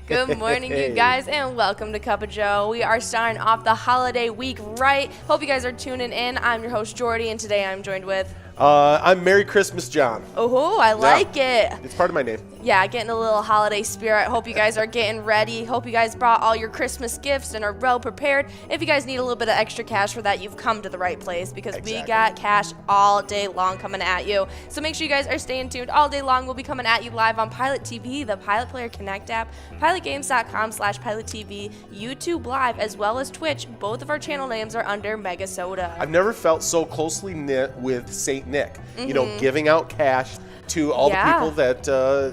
Good morning, you guys, and welcome to Cup of Joe. We are starting off the holiday week right. Hope you guys are tuning in. I'm your host, Jordy, and today I'm joined with... I'm Merry Christmas, John. Oh, I like it. It's part of my name. Yeah, getting a little holiday spirit. Hope you guys are getting ready. Hope you guys brought all your Christmas gifts and are well prepared. If you guys need a little bit of extra cash for that, you've come to the right place because we got cash all day long coming at you. So make sure you guys are staying tuned all day long. We'll be coming at you live on PilotTV, the Pilot Player Connect app, pilotgames.com/PilotTV, YouTube Live, as well as Twitch. Both of our channel names are under Mega Soda. I've never felt so closely knit with St. Nick, you know, giving out cash to all the people that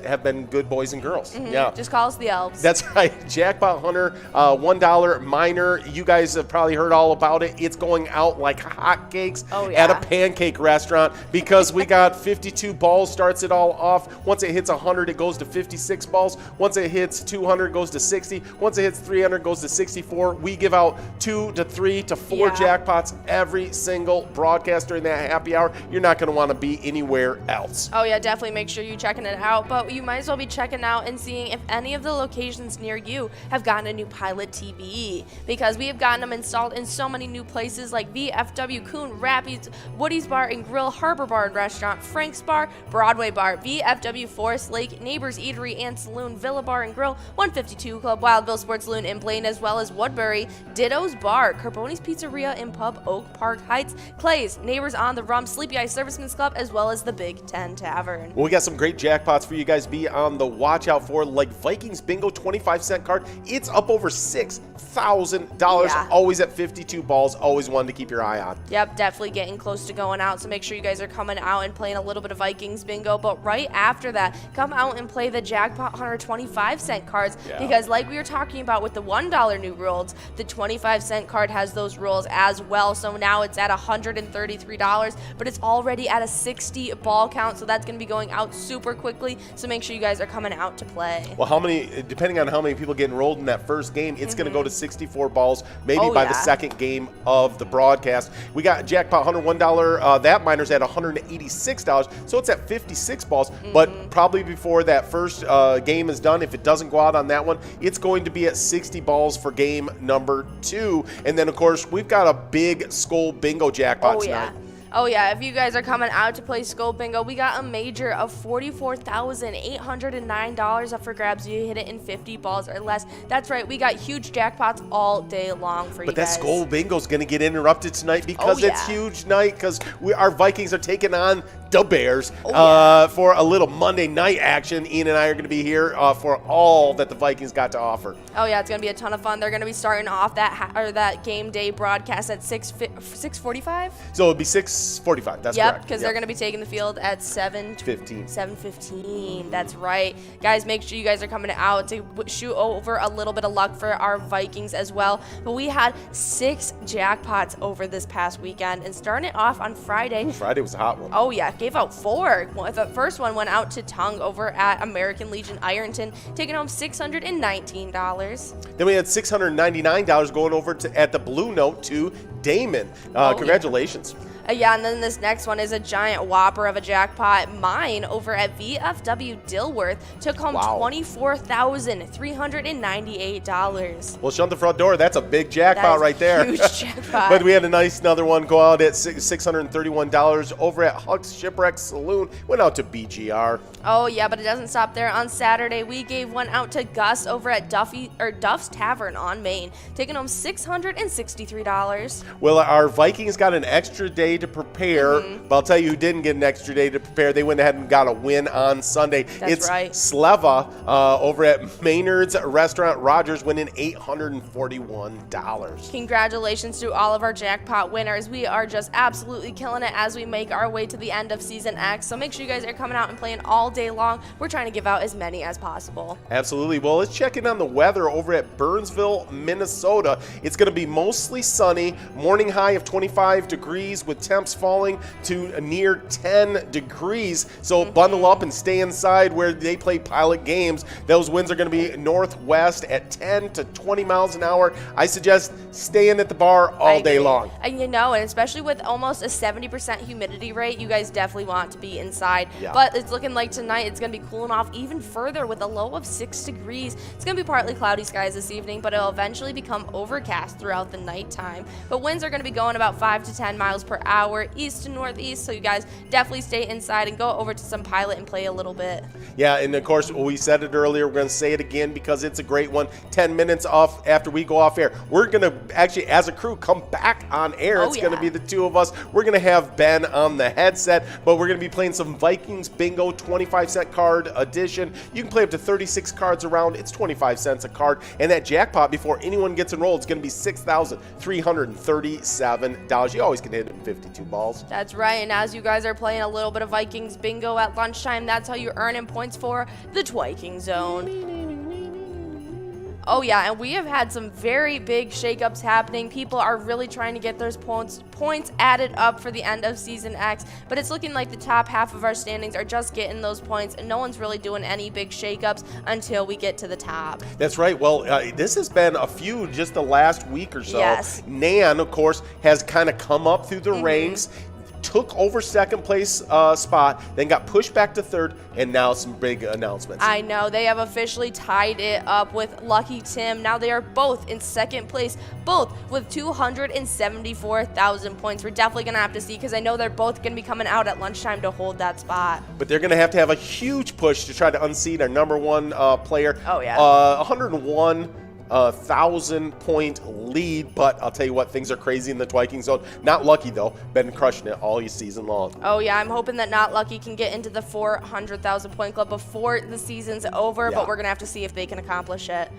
have been good boys and girls. Yeah. Just call us the elves. That's right. Jackpot Hunter, $1 miner. You guys have probably heard all about it. It's going out like hotcakes at a pancake restaurant because we got 52 balls, starts it all off. Once it hits 100, it goes to 56 balls. Once it hits 200, it goes to 60. Once it hits 300, it goes to 64. We give out 2 to 3 to 4 jackpots every single broadcast during that happy hour. You're not going to want to be anywhere else. Oh, yeah. Definitely make sure you're checking it out, but you might as well be checking out and seeing if any of the locations near you have gotten a new Pilot TV, because we have gotten them installed in so many new places like VFW, Coon Rapids, Woody's Bar and Grill, Harbor Bar and Restaurant, Frank's Bar, Broadway Bar, VFW Forest Lake, Neighbors Eatery and Saloon, Villa Bar and Grill, 152 Club, Wildville Sports Saloon in Blaine, as well as Woodbury, Ditto's Bar, Carbone's Pizzeria and Pub, Oak Park Heights, Clay's, Neighbors on the Rum, Sleepy Eye Servicemen's Club, as well as the Big Ten Tavern. Well, we got some great jackpots for you guys. Be on the watch out for, like Vikings Bingo 25-cent card. It's up over $6,000. Always at 52 balls. Always one to keep your eye on. Yep, definitely getting close to going out. So make sure you guys are coming out and playing a little bit of Vikings Bingo. But right after that, come out and play the Jackpot Hunter 25-cent cards. Because like we were talking about with the $1 new rules, the 25-cent card has those rules as well. So now it's at $133, but it's already at a 60 ball count. So that's going to be going out super quickly, so make sure you guys are coming out to play. Well, depending on how many people get enrolled in that first game, it's going to go to 64 balls, maybe by the second game of the broadcast. We got Jackpot Hunter $1, that miner's at $186, so it's at 56 balls, but probably before that first game is done, if it doesn't go out on that one, it's going to be at 60 balls for game number 2. And then, of course, we've got a big Skull Bingo jackpot tonight. Oh, yeah, if you guys are coming out to play Skull Bingo, we got a major of $44,809 up for grabs. You hit it in 50 balls or less. That's right, we got huge jackpots all day long for you guys. But that Skull Bingo is going to get interrupted tonight because it's huge night, because our Vikings are taking on the Bears for a little Monday night action. Ian and I are going to be here for all that the Vikings got to offer. Oh, yeah, it's going to be a ton of fun. They're going to be starting off that game day broadcast at 6:45? So it'll be 6:45. That's correct. Because they're going to be taking the field at 7:15. 7:15. That's right. Guys, make sure you guys are coming out to shoot over a little bit of luck for our Vikings as well. But we had 6 jackpots over this past weekend, and starting it off on Friday. Ooh, Friday was a hot one. Oh, yeah. Gave out 4. The first one went out to Tongue over at American Legion Ironton, taking home $619. Then we had $699 going over at the Blue Note to Damon. Congratulations. And then this next one is a giant whopper of a jackpot. Mine over at VFW Dilworth took home $24,398. Well, shut the front door. That's a big jackpot right there. Huge jackpot. But we had another one go out at $631 over at Huck's Shipwreck Saloon. Went out to BGR. Oh, yeah, but it doesn't stop there. On Saturday, we gave one out to Gus over at Duff's Tavern on Main, taking home $663. Well, our Vikings got an extra day to prepare, but I'll tell you who didn't get an extra day to prepare. They went ahead and got a win on Sunday. That's right. Sleva over at Maynard's Restaurant Rogers, winning $841. Congratulations to all of our jackpot winners. We are just absolutely killing it as we make our way to the end of Season X. So make sure you guys are coming out and playing all day long. We're trying to give out as many as possible. Absolutely. Well, let's check in on the weather over at Burnsville, Minnesota. It's going to be mostly sunny, morning high of 25 degrees with temps falling to near 10 degrees. So bundle up and stay inside where they play Pilot games. Those winds are going to be northwest at 10 to 20 miles an hour. I suggest staying at the bar all day long. And and especially with almost a 70% humidity rate, you guys definitely want to be inside. Yeah. But it's looking like tonight, it's going to be cooling off even further with a low of 6 degrees. It's going to be partly cloudy skies this evening, but it'll eventually become overcast throughout the nighttime. But winds are going to be going about 5 to 10 miles per hour, east to northeast, so you guys definitely stay inside and go over to some Pilot and play a little bit. Yeah, and of course, we said it earlier, we're going to say it again because it's a great one. 10 minutes off after we go off air. We're going to actually, as a crew, come back on air. It's going to be the two of us. We're going to have Ben on the headset, but we're going to be playing some Vikings Bingo 25-cent card edition. You can play up to 36 cards around. It's 25 cents a card. And that jackpot, before anyone gets enrolled, is going to be $6,337. You always can hit it in 52 balls. That's right. And as you guys are playing a little bit of Vikings Bingo at lunchtime, that's how you're earning points for the Twiking Zone. Oh yeah, and we have had some very big shakeups happening. People are really trying to get those points added up for the end of Season X, but it's looking like the top half of our standings are just getting those points, and no one's really doing any big shakeups until we get to the top. That's right. Well, this has been a few just the last week or so. Yes. Nan, of course, has kind of come up through the ranks, took over second place spot, then got pushed back to third, and now some big announcements. I know. They have officially tied it up with Lucky Tim. Now they are both in second place, both with 274,000 points. We're definitely going to have to see, because I know they're both going to be coming out at lunchtime to hold that spot. But they're going to have a huge push to try to unseat our number one player. Oh, yeah. 101,000-point lead, but I'll tell you what, things are crazy in the Twiking Zone. Not Lucky, though. Been crushing it all season long. Oh, yeah. I'm hoping that Not Lucky can get into the 400,000-point club before the season's over, but we're going to have to see if they can accomplish it.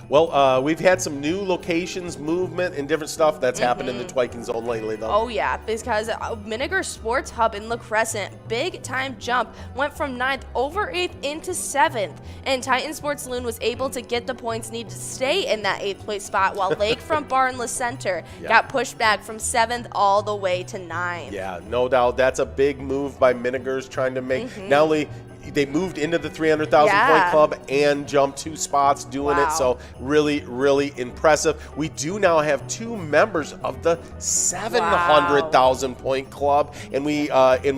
Well, we've had some new locations, movement, and different stuff that's happened in the Twiking Zone lately, though. Oh, yeah, because Miniger Sports Hub in La Crescent, big-time jump, went from 9th over 8th into 7th, and Titan Sports Saloon was able to get the points needed to stay in that 8th place spot, while Lakefront Bar and La Center got pushed back from 7th all the way to 9th. Yeah, no doubt. That's a big move by Minigers trying to make, not only they moved into the 300,000 point club and jumped 2 spots doing it. So really, really impressive. We do now have 2 members of the 700,000 point club, and we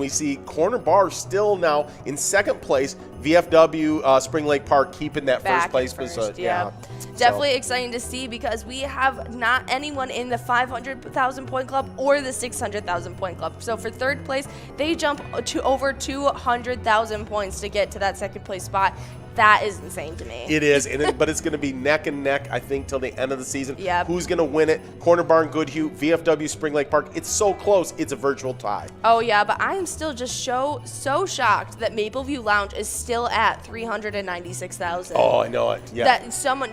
see Corner Bar still now in second place. VFW Spring Lake Park keeping that first place position. Yeah. Definitely exciting to see, because we have not anyone in the 500,000 point club or the 600,000 point club. So for third place, they jump to over 200,000 points to get to that second place spot. That is insane to me. It is, but it's going to be neck and neck, I think, till the end of the season. Yep. Who's going to win it? Corner Barn, Goodhue, VFW, Spring Lake Park. It's so close. It's a virtual tie. Oh, yeah, but I am still just so shocked that Mapleview Lounge is still at 396,000. Oh, I know it. Yeah. That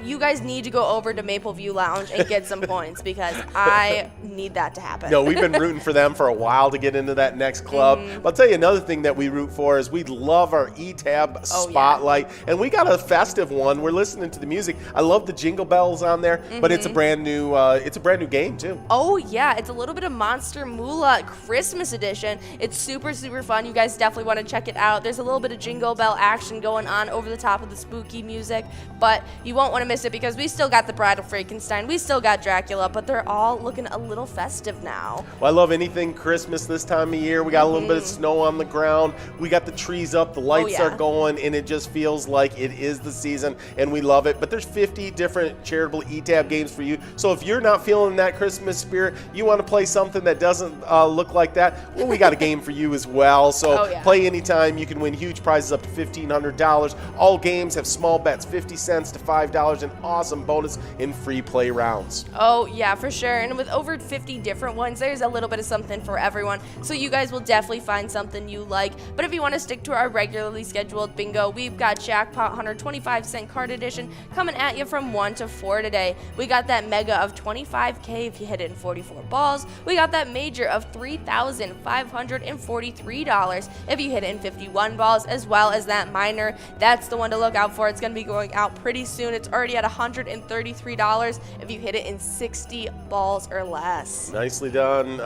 you guys need to go over to Mapleview Lounge and get some points, because I need that to happen. No, we've been rooting for them for a while to get into that next club. I'll tell you another thing that we root for is we love our E-Tab Spotlight. And we got a festive one. We're listening to the music. I love the jingle bells on there, but it's a brand new game too. Oh yeah, it's a little bit of Monster Moolah Christmas edition. It's super fun. You guys definitely want to check it out. There's a little bit of jingle bell action going on over the top of the spooky music, but you won't want to miss it, because we still got the Bride of Frankenstein, we still got Dracula, but they're all looking a little festive now. Well, I love anything Christmas this time of year. We got a little bit of snow on the ground. We got the trees up, the lights are going, and it just feels like it is the season, and we love it. But there's 50 different charitable E-Tab games for you. So if you're not feeling that Christmas spirit, you want to play something that doesn't look like that, well, we got a game for you as well. So play anytime. You can win huge prizes up to $1,500. All games have small bets, 50 cents to $5, and awesome bonus in free play rounds. Oh, yeah, for sure. And with over 50 different ones, there's a little bit of something for everyone. So you guys will definitely find something you like. But if you want to stick to our regularly scheduled bingo, we've got Jackpot Hunter 25-cent card edition coming at you from 1 to 4 today. We got that mega of $25K if you hit it in 44 balls. We got that major of $3,543 if you hit it in 51 balls, as well as that minor. That's the one to look out for. It's going to be going out pretty soon. It's already at $133 if you hit it in 60 balls or less. Nicely done.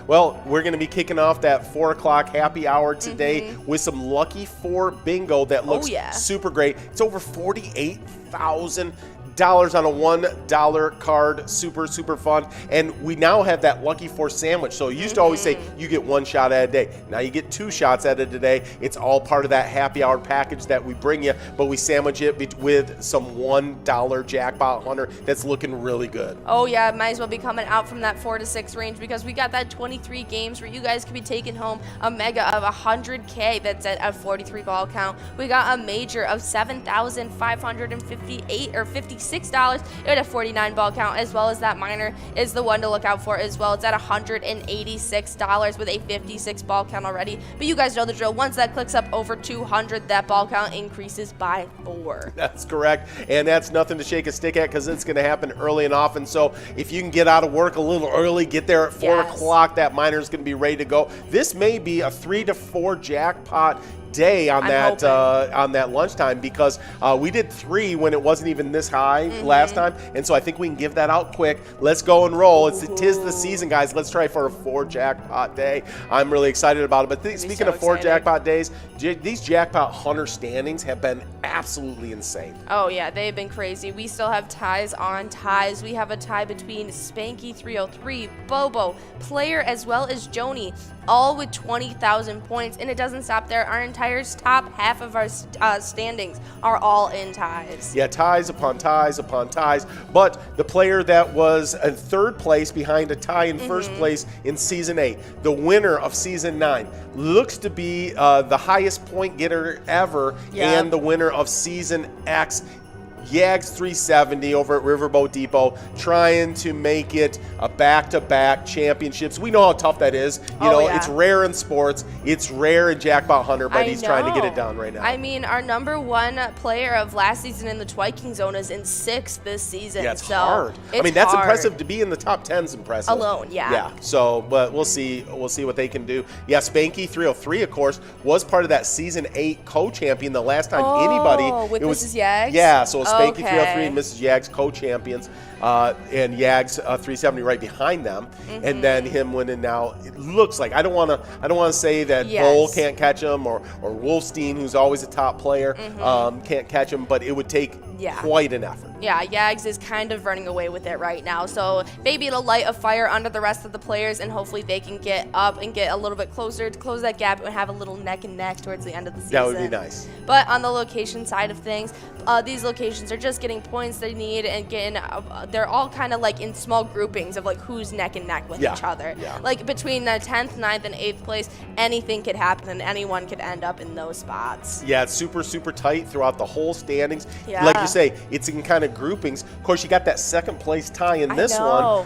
Well, we're going to be kicking off that 4 o'clock happy hour today with some Lucky 4 bingo that looks super great. It's over $48,000 on a $1 card. Super, super fun. And we now have that Lucky 4 sandwich. So you used to always say you get 1 shot at a day. Now you get 2 shots at it a day. It's all part of that happy hour package that we bring you, but we sandwich it with some $1 jackpot hunter that's looking really good. Oh yeah, might as well be coming out from that 4 to 6 range, because we got that 23 games where you guys could be taking home a mega of 100K that's at a 43 ball count. We got a major of $7,558 or $56 at a 49 ball count, as well as that minor is the one to look out for as well. It's at $186 with a 56 ball count already. But you guys know the drill. Once that clicks up over 200, that ball count increases by 4. That's correct. And that's nothing to shake a stick at, because it's going to happen early and often. So if you can get out of work a little early, get there at 4 o'clock, that minor is going to be ready to go. This may be a 3 to 4 jackpot day on that lunchtime, because we did 3 when it wasn't even this high last time, and so I think we can give that out quick. Let's go and roll. Tis the season, guys. Let's try for a 4 jackpot day. I'm really excited about it. But speaking of 4 jackpot days, these jackpot hunter standings have been absolutely insane. Oh yeah, they've been crazy. We still have ties on ties. We have a tie between Spanky 303, Bobo, Player, as well as Joni, all with 20,000 points, and it doesn't stop there. Our entire top half of our standings are all in ties. Yeah, ties upon ties upon ties. But the player that was in 3rd place behind a tie in 1st place in Season 8, the winner of Season 9, looks to be the highest point getter ever and the winner of Season X. Yags 370 over at Riverboat Depot, trying to make it a back-to-back championships. We know how tough that is. You know, it's rare in sports. It's rare in Jackpot Hunter, but he's trying to get it done right now. I mean, our number 1 player of last season in the Twiking Zone is in 6th this season. Yeah, it's hard. I mean, that's impressive. To be in the top 10 is impressive. Alone, Yeah, so, but we'll see what they can do. Yeah, Spanky 303, of course, was part of that Season 8 co-champion the last time anybody. With Mrs. Yags? Yeah, so Spanky 303 and Mrs. Yags co-champions, and Yags 370 right behind them, and then him winning now. It looks like I don't want to say that Bull can't catch him or Wolfstein, who's always a top player, can't catch him, but it would take quite an effort. Yeah, Yags is kind of running away with it right now, so maybe it'll light a fire under the rest of the players, and hopefully they can get up and get a little bit closer to close that gap and have a little neck and neck towards the end of the season. That would be nice. But on the location side of things, these locations are just getting points they need and getting. They're all kind of like in small groupings of like who's neck and neck with each other. Yeah. Like between the 10th, 9th, and 8th place, anything could happen and anyone could end up in those spots. Yeah, it's super, super tight throughout the whole standings. Yeah. Like you say, it's in kind of groupings. Of course, you got that 2nd place tie in this one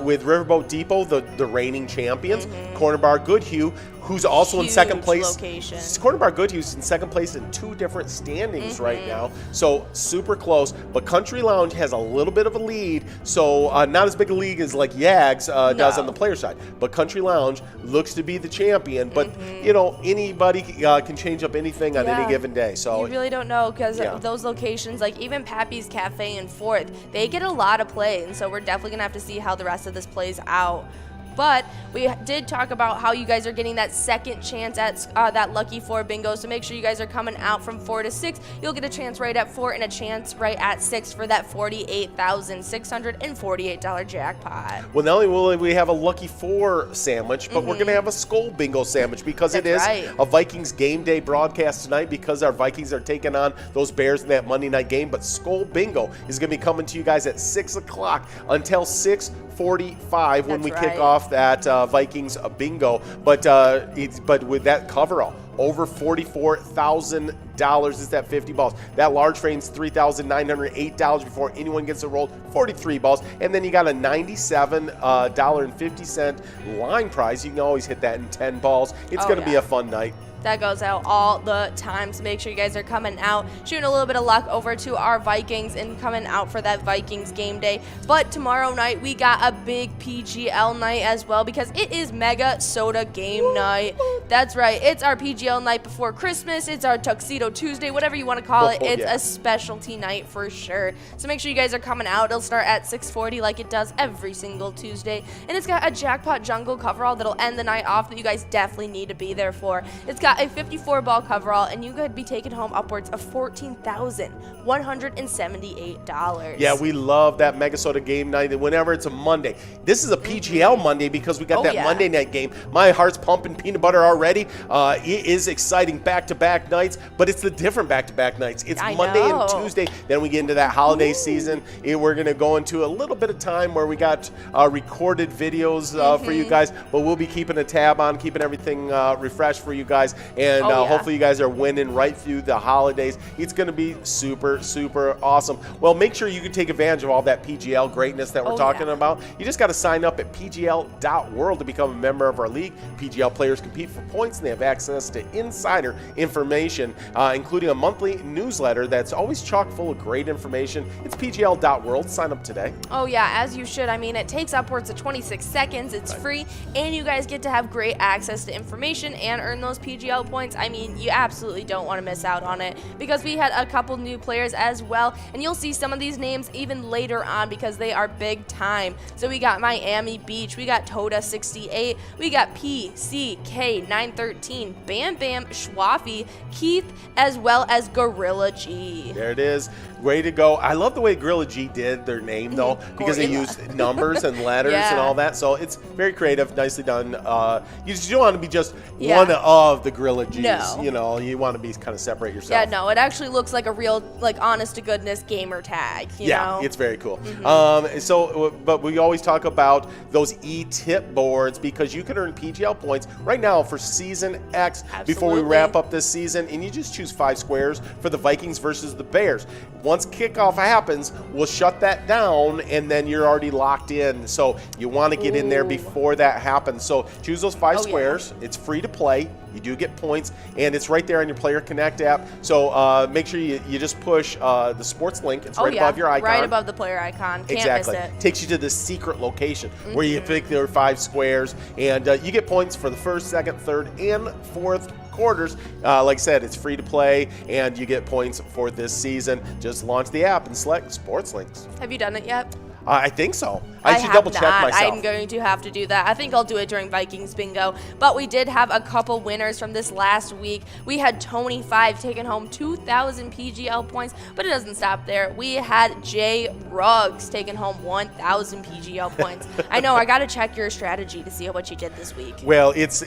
with Riverboat Depot, the reigning champions, Corner Bar Goodhue, who's also in 2nd place. Location. Corner Bar Goodhue's in 2nd place in 2 different standings right now, so super close. But Country Lounge has a little bit of a lead, so not as big a league as like Yags does on the player side. But Country Lounge looks to be the champion. But you know, anybody can change up anything on any given day. So you really don't know, because those locations, like even Pappy's Cafe in 4th, they get a lot of play, and so we're definitely gonna have to see how the rest of this plays out. But we did talk about how you guys are getting that second chance at that Lucky 4 bingo, so make sure you guys are coming out from 4 to 6. You'll get a chance right at 4 and a chance right at 6 for that $48,648 jackpot. Well, not only will we have a Lucky 4 sandwich, but we're going to have a Skull Bingo sandwich, because it is a Vikings game day broadcast tonight, because our Vikings are taking on those Bears in that Monday night game. But Skull Bingo is going to be coming to you guys at 6 o'clock until 6:45 when we kick off that Vikings bingo. But with that coverall, over $44,000 is that 50 balls. That large frame's $3,908 before anyone gets it rolled, 43 balls. And then you got a $97.50 line prize. You can always hit that in 10 balls. It's going to be a fun night. That goes out all the time, so make sure you guys are coming out, shooting a little bit of luck over to our Vikings and coming out for that Vikings game day. But tomorrow night, we got a big PGL night as well, because it is Mega Soda Game Night. That's right. It's our PGL night before Christmas. It's our Tuxedo Tuesday, whatever you want to call it. It's a specialty night for sure. So make sure you guys are coming out. It'll start at 6:40 like it does every single Tuesday. And it's got a Jackpot Jungle coverall that'll end the night off that you guys definitely need to be there for. It's got got a 54 ball coverall, and you could be taking home upwards of $14,178. Yeah, we love that Megasota game night whenever it's a Monday. This is a PGL Monday because we got that Monday night game. My heart's pumping peanut butter already. It is exciting back-to-back nights, but it's the different back-to-back nights. It's Monday and Tuesday. Then we get into that holiday season. We're going to go into a little bit of time where we got recorded videos for you guys, but we'll be keeping a tab on, keeping everything refreshed for you guys, and hopefully you guys are winning right through the holidays. It's going to be super, super awesome. Well, make sure you can take advantage of all that PGL greatness that we're talking about. You just got to sign up at pgl.world to become a member of our league. PGL players compete for points, and they have access to insider information, including a monthly newsletter that's always chock full of great information. It's pgl.world. Sign up today. Oh, yeah, as you should. I mean, it takes upwards of 26 seconds. It's free, and you guys get to have great access to information and earn those PGL points. I mean, you absolutely don't want to miss out on it because we had a couple new players as well, and you'll see some of these names even later on because they are big time. So we got Miami Beach, we got Toda68, we got PCK913, Bam Bam Schwaffy, Keith, as well as Gorilla G. There it is. Way to go. I love the way Gorilla G did their name, though, because they used numbers and letters and all that. So it's very creative, nicely done. You don't want to be just one of the Gorilla Gs. No. You know, you want to be kind of separate yourself. Yeah, no, it actually looks like a real, like, honest-to-goodness gamer tag, you know? It's very cool. But we always talk about those E-tip boards because you can earn PGL points right now for Season X before we wrap up this season, and you just choose 5 squares for the Vikings versus the Bears. Once kickoff happens, we'll shut that down, and then you're already locked in. So you want to get in there before that happens. So choose those 5 squares. It's free to play. You do get points, and it's right there on your Player Connect app. So make sure you just push the sports link. It's right above your icon. Right above the player icon. Can't miss it. Takes you to this secret location where you pick their 5 squares, and you get points for the first, second, third, and fourth quarters. Like I said, it's free to play, and you get points for this season. Just launch the app and select Sports Links. Have you done it yet? I think so. I should double check myself. I'm going to have to do that. I think I'll do it during Vikings Bingo. But we did have a couple winners from this last week. We had Tony5 taking home 2,000 PGL points, but it doesn't stop there. We had Jay Ruggs taking home 1,000 PGL points. I know, I got to check your strategy to see what you did this week. Well, it's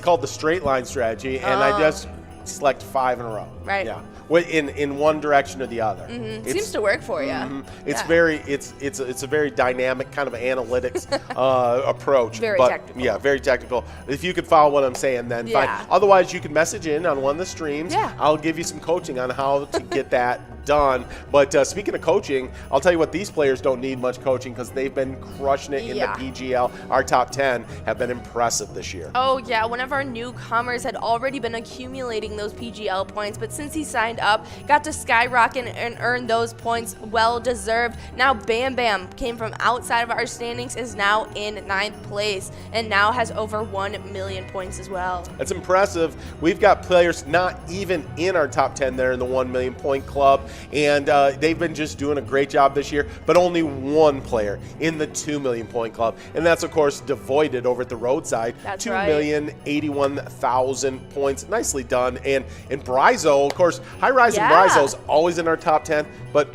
called the straight line strategy, and I just select 5 in a row. Right. Yeah. In one direction or the other. It seems to work for you. It's it's a very dynamic kind of analytics approach. Very technical. Yeah, very technical. If you could follow what I'm saying, then fine. Otherwise, you can message in on one of the streams. Yeah. I'll give you some coaching on how to get that done. But speaking of coaching, I'll tell you what, these players don't need much coaching because they've been crushing it in the PGL. Our top 10 have been impressive this year. Oh, yeah. One of our newcomers had already been accumulating those PGL points, but since he signed up, got to skyrocket and earn those points, well deserved. Now Bam Bam came from outside of our standings, is now in 9th place, and now has over 1 million points as well. That's impressive. We've got players not even in our top 10 there in the 1 million point club, and they've been just doing a great job this year, but only one player in the 2 million point club, and that's of course devoided over at the roadside. That's 2,081,000 points. Nicely done. And Bryzo, of course, High Rise and Bryzo's always in our top 10, but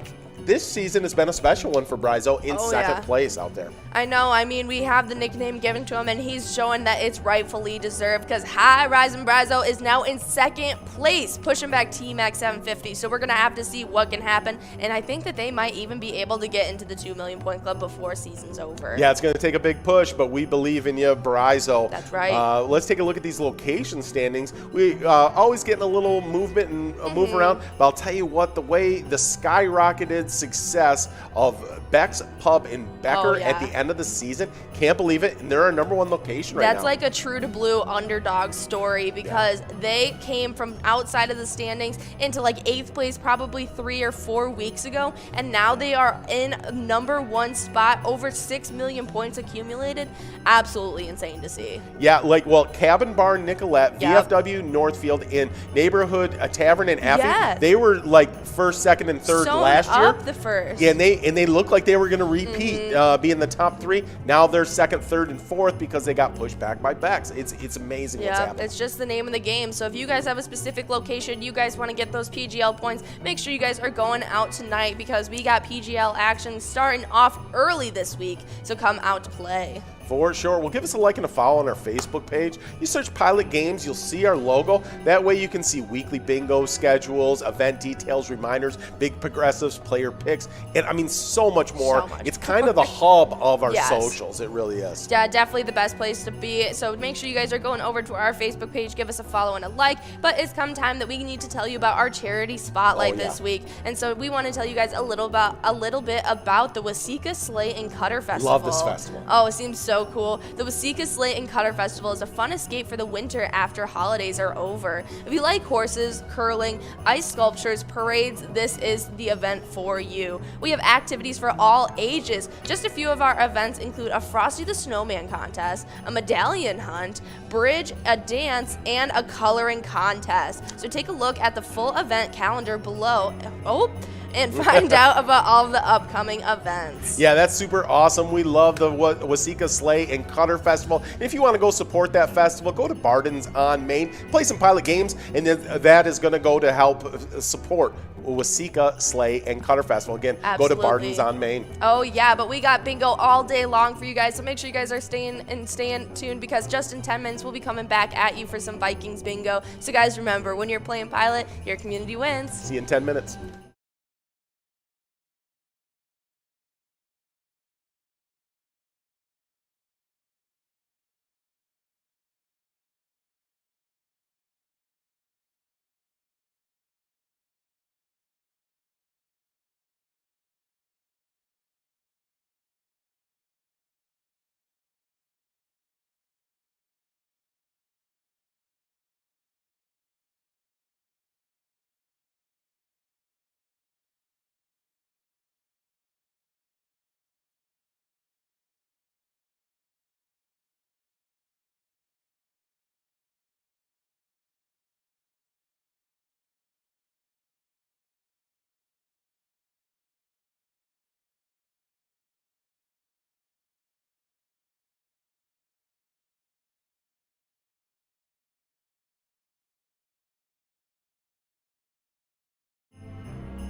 this season has been a special one for Bryzo in second place out there. I know. I mean, we have the nickname given to him, and he's showing that it's rightfully deserved because High Rise and Bryzo is now in second place, pushing back T-Max 750. So we're going to have to see what can happen, and I think that they might even be able to get into the 2 million point club before season's over. Yeah, it's going to take a big push, but we believe in you, Bryzo. That's right. Let's take a look at these location standings. We always getting a little movement and move around, but I'll tell you what, the way the skyrocketed success of Beck's Pub in Becker at the end of the season, can't believe it, and they're our #1 location right now. That's like a true to blue underdog story because they came from outside of the standings into like 8th place probably 3 or 4 weeks ago, and now they are in #1 spot, over 6 million points accumulated. Absolutely insane to see. Yeah, Cabin Bar Nicolette, VFW Northfield in Neighborhood Tavern in Effie, they were like 1st, 2nd, and 3rd last year. swept the first. Yeah, and they looked like they were going to repeat, be in the top 3. Now they're second, third, and fourth because they got pushed back by Bex. It's amazing what's happening. It's just the name of the game. So if you guys have a specific location, you guys want to get those PGL points, make sure you guys are going out tonight because we got PGL action starting off early this week. So come out to play. For sure. Well, give us a like and a follow on our Facebook page. You search Pilot Games, you'll see our logo. That way you can see weekly bingo schedules, event details, reminders, big progressives, player picks, and I mean so much more. It's kind of the hub of our socials. It really is. Yeah, definitely the best place to be. So make sure you guys are going over to our Facebook page, give us a follow and a like. But it's come time that we need to tell you about our charity spotlight this week. And so we want to tell you guys a little bit about the Waseca Sleigh and Cutter Festival. Love this festival. Oh, it seems so cool. The Waseca Sleigh and Cutter Festival is a fun escape for the winter after holidays are over. If you like horses, curling, ice sculptures, parades, this is the event for you. We have activities for all ages. Just a few of our events include a Frosty the Snowman contest, a medallion hunt, bridge, a dance, and a coloring contest. So take a look at the full event calendar below. And find out about all of the upcoming events. Yeah, that's super awesome. We love the Waseca Sleigh and Cutter Festival. And if you want to go support that festival, go to Barden's on Main, play some Pilot Games, and then that is going to go to help support Waseca Sleigh and Cutter Festival. Again, go to Barden's on Main. Oh yeah, but we got bingo all day long for you guys, so make sure you guys are staying tuned because just in 10 minutes we'll be coming back at you for some Vikings bingo. So guys, remember, when you're playing Pilot, your community wins. See you in 10 minutes.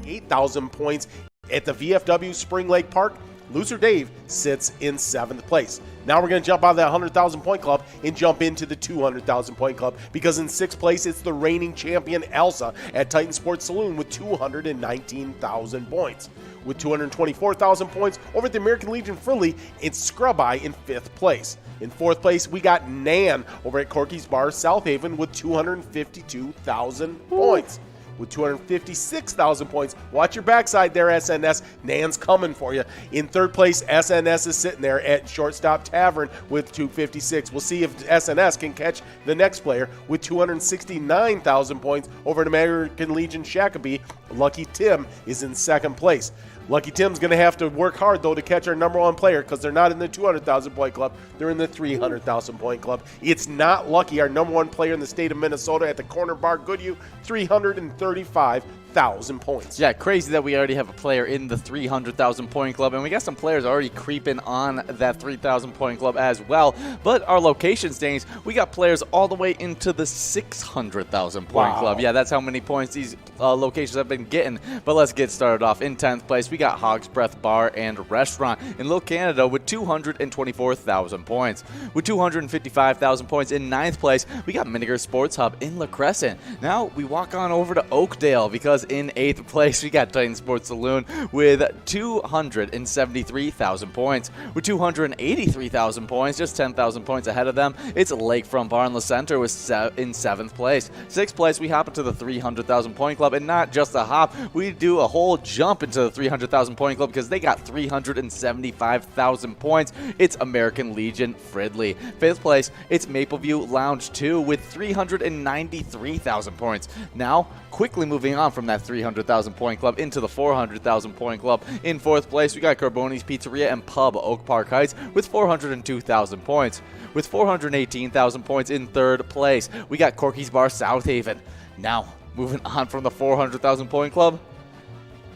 $8,000 points at the VFW Spring Lake Park. Loser Dave sits in 7th place. Now we're going to jump out of that 100,000 point club and jump into the 200,000 point club because in 6th place it's the reigning champion Elsa at Titan Sports Saloon with 219,000 points. With 224,000 points over at the American Legion Friendly, it's Scrub Eye in 5th place. In 4th place, we got Nan over at Corky's Bar South Haven with 252,000 points. With 256,000 points. Watch your backside there, SNS. Nan's coming for you. In 3rd place, SNS is sitting there at Shortstop Tavern with 256. We'll see if SNS can catch the next player with 269,000 points over at American Legion Shakopee. Lucky Tim is in 2nd place. Lucky Tim's going to have to work hard, though, to catch our number 1 player because they're not in the 200,000 point club. They're in the 300,000 point club. It's not Lucky, our number 1 player in the state of Minnesota at the Corner Bar Goodhue, 335,000 points. Yeah, crazy that we already have a player in the 300,000 point club, and we got some players already creeping on that 3,000 point club as well. But our location standings, we got players all the way into the 600,000 point club. Yeah, that's how many points these locations have been getting. But let's get started off. In 10th place, we got Hog's Breath Bar and Restaurant in Little Canada with 224,000 points. With 255,000 points in 9th place, we got Miniger Sports Hub in La Crescent. Now we walk on over to Oakdale because in 8th place, we got Titan Sports Saloon with 273,000 points. With 283,000 points, just 10,000 points ahead of them, it's Lakefront Bar in La Center in 7th place. 6th place, we hop into the 300,000 point club, and not just a hop, we do a whole jump into the 300,000 point club because they got 375,000 points. It's American Legion Fridley. 5th place, it's Mapleview Lounge 2 with 393,000 points. Now, quickly moving on from that 300,000 point club into the 400,000 point club. In 4th place, we got Carboni's Pizzeria and Pub Oak Park Heights with 402,000 points. With 418,000 points in 3rd place, we got Corky's Bar South Haven. Now, moving on from the 400,000 point club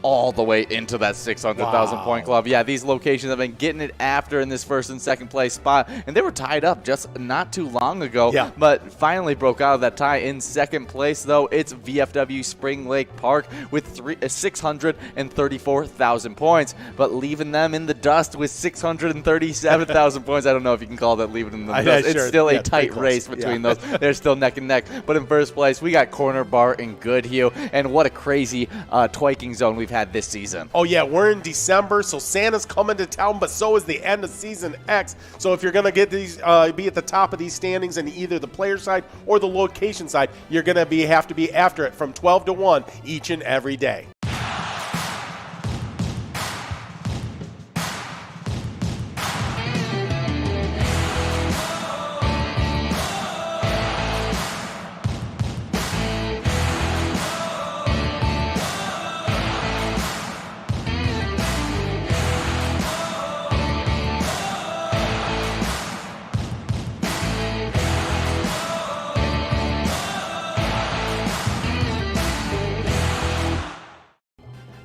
all the way into that 600,000 point club. Yeah, these locations have been getting it after in this first and second place spot, and they were tied up just not too long ago, but finally broke out of that tie. In second place, though, it's VFW Spring Lake Park with 634,000 points, but leaving them in the dust with 637,000 points. I don't know if you can call that leaving them in the dust. It's still a tight race between those. They're still neck and neck. But in first place, we got Corner Bar in Goodhue, and what a crazy twiking zone we've had this season. Oh yeah, we're in December, so Santa's coming to town, but so is the end of Season X. So if you're going to get these, be at the top of these standings in either the player side or the location side, you're going to have to be after it from 12 to 1 each and every day.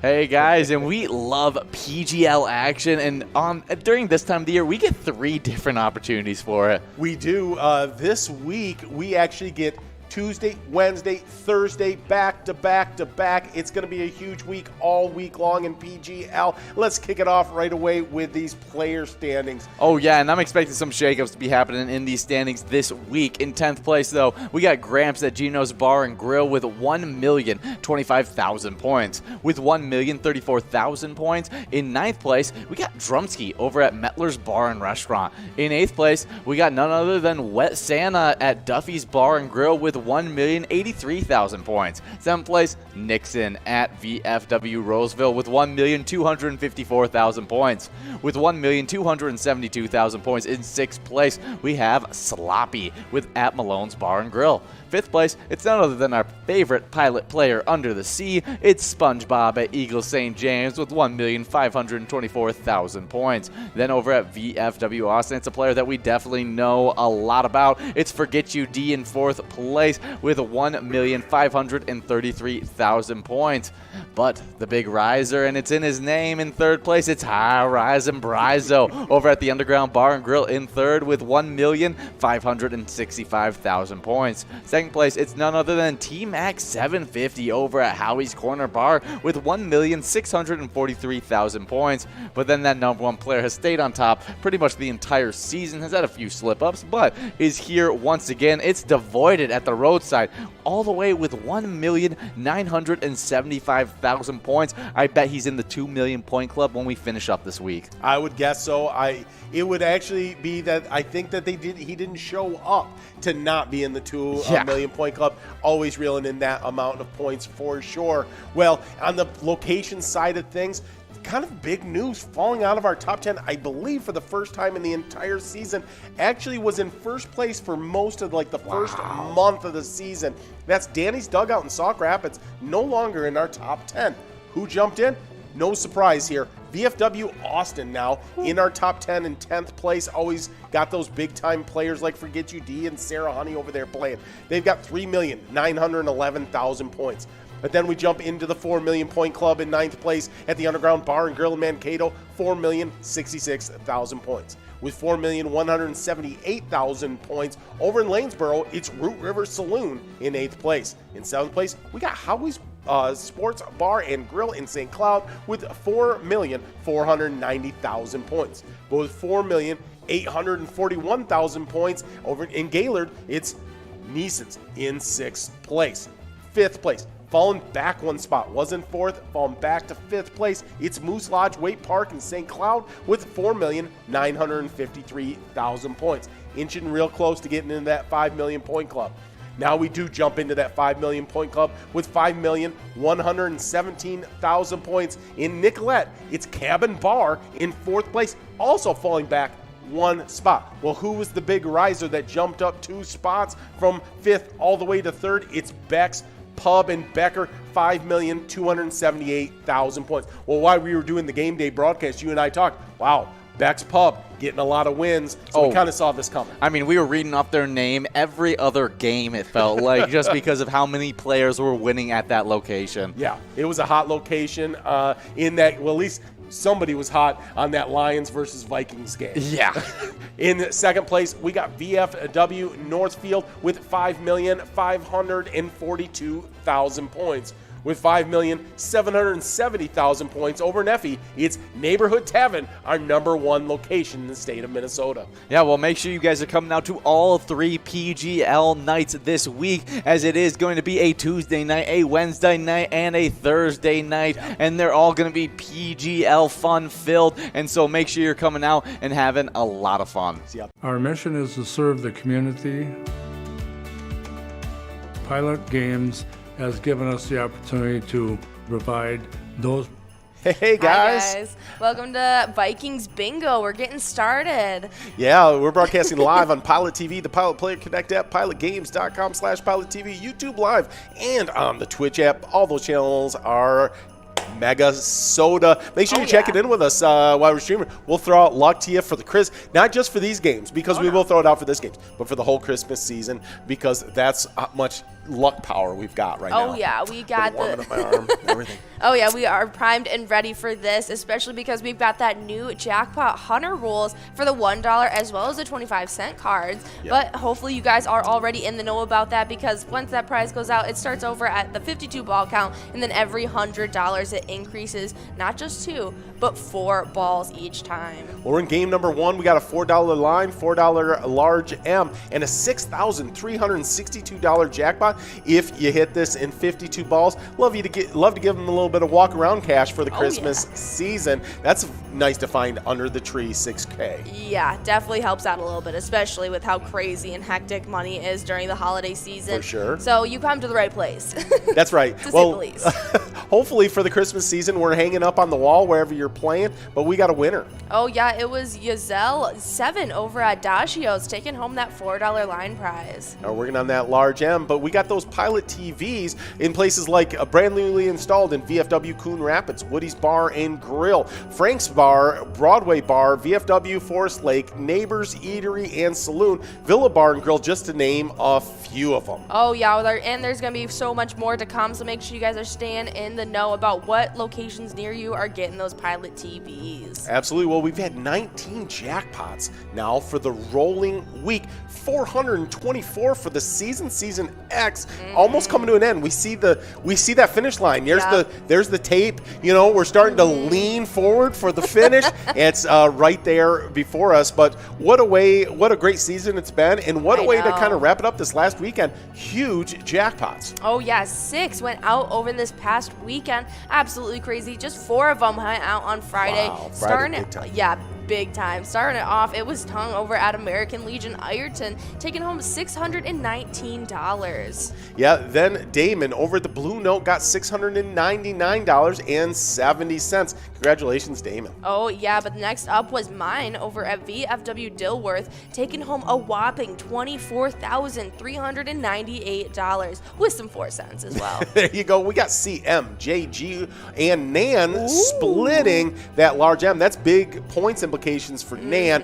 Hey guys, and we love PGL action, and during this time of the year, we get 3 different opportunities for it. We do. This week, we actually get Tuesday, Wednesday, Thursday, back to back to back. It's going to be a huge week all week long in PGL. Let's kick it off right away with these player standings. Oh yeah, and I'm expecting some shakeups to be happening in these standings this week. In 10th place, though, we got Gramps at Gino's Bar and Grill with 1,025,000 points. With 1,034,000 points, in 9th place, we got Drumsky over at Mettler's Bar and Restaurant. In 8th place, we got none other than Wet Santa at Duffy's Bar and Grill with 1,083,000 points. 7th place, Nixon at VFW Roseville with 1,254,000 points. With 1,272,000 points in 6th place, we have Sloppy with at Malone's Bar and Grill. 5th place, it's none other than our favorite pilot player under the sea. It's SpongeBob at Eagle St. James with 1,524,000 points. Then over at VFW Austin, it's a player that we definitely know a lot about. It's Forget You D in 4th place with 1,533,000 points. But the big riser, and it's in his name, in 3rd place, it's High Rising Brizo over at the Underground Bar and Grill in 3rd with 1,565,000 points. 2nd place, it's none other than T-Max 750 over at Howie's Corner Bar with 1,643,000 points. But then that number 1 player has stayed on top pretty much the entire season, has had a few slip-ups, but is here once again. It's Devoided at the roadside, all the way with 1,975,000 points. I bet he's in the 2 million point club when we finish up this week. I would guess so. It would actually be that I think that he didn't show up to not be in the 2 million point club. Always reeling in that amount of points for sure. Well, on the location side of things, kind of big news falling out of our top 10, I believe for the first time in the entire season. Actually was in first place for most of the first month of the season. That's Danny's Dugout in Sauk Rapids, no longer in our top 10. Who jumped in? No surprise here. VFW Austin now in our top 10 in 10th place. Always got those big-time players like Forget You D and Sarah Honey over there playing. They've got 3,911,000 points. But then we jump into the 4 million point club in 9th place at the Underground Bar and Grill in Mankato, 4,066,000 points. With 4,178,000 points over in Lanesboro, it's Root River Saloon in 8th place. In 7th place, we got Howie's Sports Bar and Grill in St. Cloud with 4,490,000 points. But with 4,841,000 points over in Gaylord, it's Neeson's in 6th place. 5th place, falling back 1 spot, was in 4th, falling back to 5th place. It's Moose Lodge Waite Park in St. Cloud with 4,953,000 points. Inching real close to getting into that 5 million point club. Now we do jump into that 5 million point club with 5,117,000 points in Nicolette. It's Cabin Bar in 4th place, also falling back 1 spot. Well, who was the big riser that jumped up 2 spots from 5th all the way to 3rd? It's Beck's Pub and Becker, 5,278,000 points. Well, while we were doing the game day broadcast, you and I talked, wow, Beck's Pub getting a lot of wins, so we kind of saw this coming. I mean, we were reading off their name every other game, it felt like, just because of how many players were winning at that location. Yeah, it was a hot location in that, well, at least somebody was hot on that Lions versus Vikings game. Yeah. In second place, we got VFW Northfield with 5,542,000 points. With 5,770,000 points over Neffy, it's Neighborhood Tavern, our #1 location in the state of Minnesota. Yeah, well, make sure you guys are coming out to all 3 PGL nights this week, as it is going to be a Tuesday night, a Wednesday night, and a Thursday night, and they're all going to be PGL fun-filled, and so make sure you're coming out and having a lot of fun. Our mission is to serve the community. Pilot Games has given us the opportunity to provide those. Hey guys. Hi guys. Welcome to Vikings Bingo. We're getting started. Yeah, we're broadcasting live on Pilot TV, the Pilot Player Connect app, pilotgames.com/PilotTV, YouTube Live, and on the Twitch app. All those channels are Mega Soda. Make sure you check it in with us while we're streaming. We'll throw out luck to you for the not just for these games, because we will throw it out for this games, but for the whole Christmas season, because that's how much luck power we've got right now. Oh yeah, we got warming up my arm, everything. Oh yeah, we are primed and ready for this, especially because we've got that new jackpot hunter rules for the $1 as well as the 25-cent cards. Yep. But hopefully you guys are already in the know about that, because once that prize goes out, it starts over at the 52 ball count, and then every $100 it increases not just 2 but 4 balls each time. Well, we're in game #1. We got a $4 line, $4 large M, and a $6,362 jackpot. If you hit this in 52 balls, love to give them a little bit of walk around cash for the Christmas season. That's nice to find under the tree, $6K. Yeah, definitely helps out a little bit, especially with how crazy and hectic money is during the holiday season. For sure. So you come to the right place. That's right. To say the least. Hopefully for the Christmas season, we're hanging up on the wall wherever you're playing, but we got a winner. Oh yeah, it was Yazel7 over at Dashio's taking home that $4 line prize. Now we're working on that large M, but we got those Pilot TVs in places like brand newly installed in VFW Coon Rapids, Woody's Bar and Grill, Frank's Bar, Broadway Bar, VFW Forest Lake, Neighbors Eatery and Saloon, Villa Bar and Grill, just to name a few of them. Oh yeah, and there's going to be so much more to come, so make sure you guys are staying in the know about what locations near you are getting those Pilot TVs. Absolutely. Well, we've had 19 jackpots now for the rolling week, 424 for the season X, almost coming to an end. We see that finish line. There's the tape. You know, we're starting to lean forward for the finish. It's right there before us. But what a great season it's been, and what a way to kind of wrap it up this last weekend. Huge jackpots. Oh yeah, 6 went out over this past weekend. Absolutely crazy. Just 4 of them went out on Friday. Wow, Friday, big time. Yeah, big time. Starting it off, it was hung over at American Legion Ironton, taking home $619. Yeah, then Damon over at the Blue Note got $699.70. Congratulations, Damon. Oh yeah, but next up was mine over at VFW Dilworth, taking home a whopping $24,398 with some 4 cents as well. There you go. We got CM, JG, and Nan splitting that large M. That's big points implications for Nan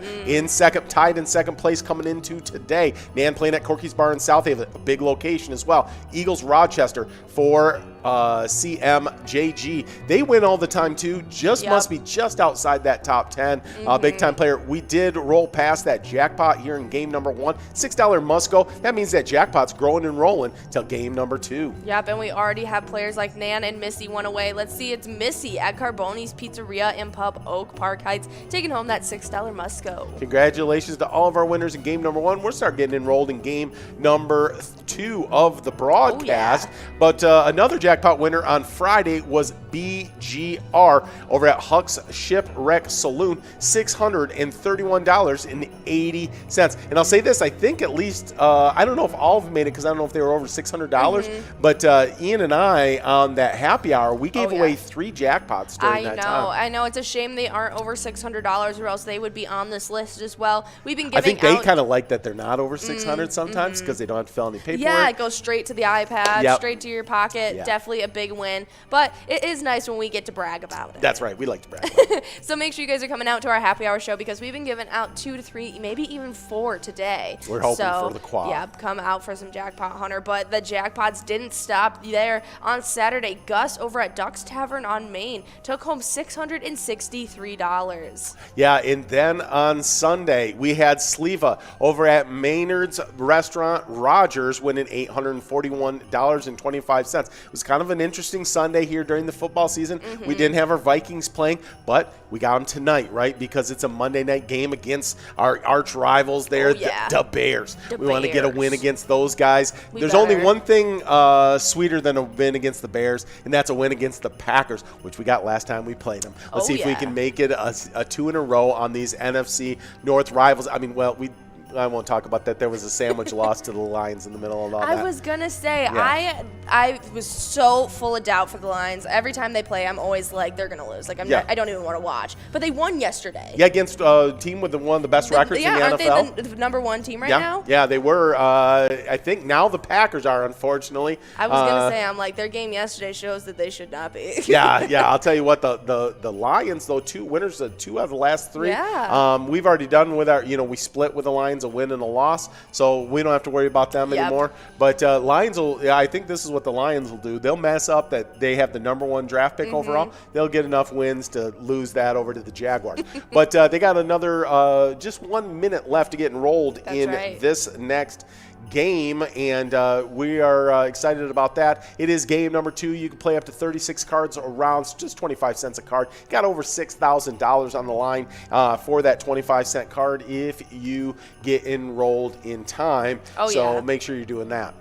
tied in second place coming into today. Nan playing at Corky's Bar in Southaven, a big location as well. Eagles Rochester for CMJG. They win all the time too. Must be just outside that top 10. Big time player. We did roll past that jackpot here in game #1. $6 must go. That means that jackpot's growing and rolling till game #2. Yep, and we already have players like Nan and Missy one away. Let's see, it's Missy at Carboni's Pizzeria and Pub, Oak Park Heights, taking home that $6 must go. Congratulations to all of our winners in game #1. We'll start getting enrolled in game #2 of the broadcast. But another jackpot winner on Friday was BGR over at Huck's Shipwreck Saloon, $631.80. And I'll say this, I think at least, I don't know if all of them made it because I don't know if they were over $600, but Ian and I on that happy hour, we gave away 3 jackpots during that time. I know. It's a shame they aren't over $600 or else they would be on this list as well. We've been giving I think they kind of like that they're not over 600 sometimes because they don't have to fill any paperwork. Yeah, it goes straight to the iPad, Yep. straight to your pocket. Yeah. definitely a big win, but it is nice when we get to brag about it. That's right. We like to brag. So make sure you guys are coming out to our happy hour show because we've been giving out 2 to 3, maybe even 4 today. We're hoping for the quad. Yeah, come out for some Jackpot Hunter. But the jackpots didn't stop there. On Saturday, Gus over at Duck's Tavern on Main took home $663. Yeah, and then on Sunday, we had Sleva over at Maynard's Restaurant Rogers winning $841.25. It was kind of an interesting Sunday here during the football season. We didn't have our Vikings playing, but we got them tonight, right? Because it's a Monday night game against our arch rivals there, the Bears. We want to get a win against those guys. There's only one thing sweeter than a win against the Bears, and that's a win against the Packers, which we got last time we played them. Let's see if we can make it a 2 in a row on these NFC North rivals. I mean, well, I won't talk about that. There was a sandwich loss to the Lions in the middle of all that. I was going to say, I was so full of doubt for the Lions. Every time they play, I'm always like, they're going to lose. Like, I don't even want to watch. But they won yesterday. Yeah, against a team with one of the best records in the NFL. Aren't they the number 1 team right now? Yeah, they were. I think now the Packers are, unfortunately. I was going to say, I'm like, their game yesterday shows that they should not be. yeah. I'll tell you what, the Lions, though, 2 winners, 2 out of the last 3. Yeah. We've already done with our, we split with the Lions, a win and a loss, so we don't have to worry about them anymore. But Lions I think this is what the Lions will do. They'll mess up that they have the number 1 draft pick overall. They'll get enough wins to lose that over to the Jaguars. But they got another just 1 minute left to get enrolled this next game, and we are excited about that. It is game number 2. You can play up to 36 cards around, just 25 cents a card. Got over $6,000 on the line for that 25-cent card if you get enrolled in time. So make sure you're doing that.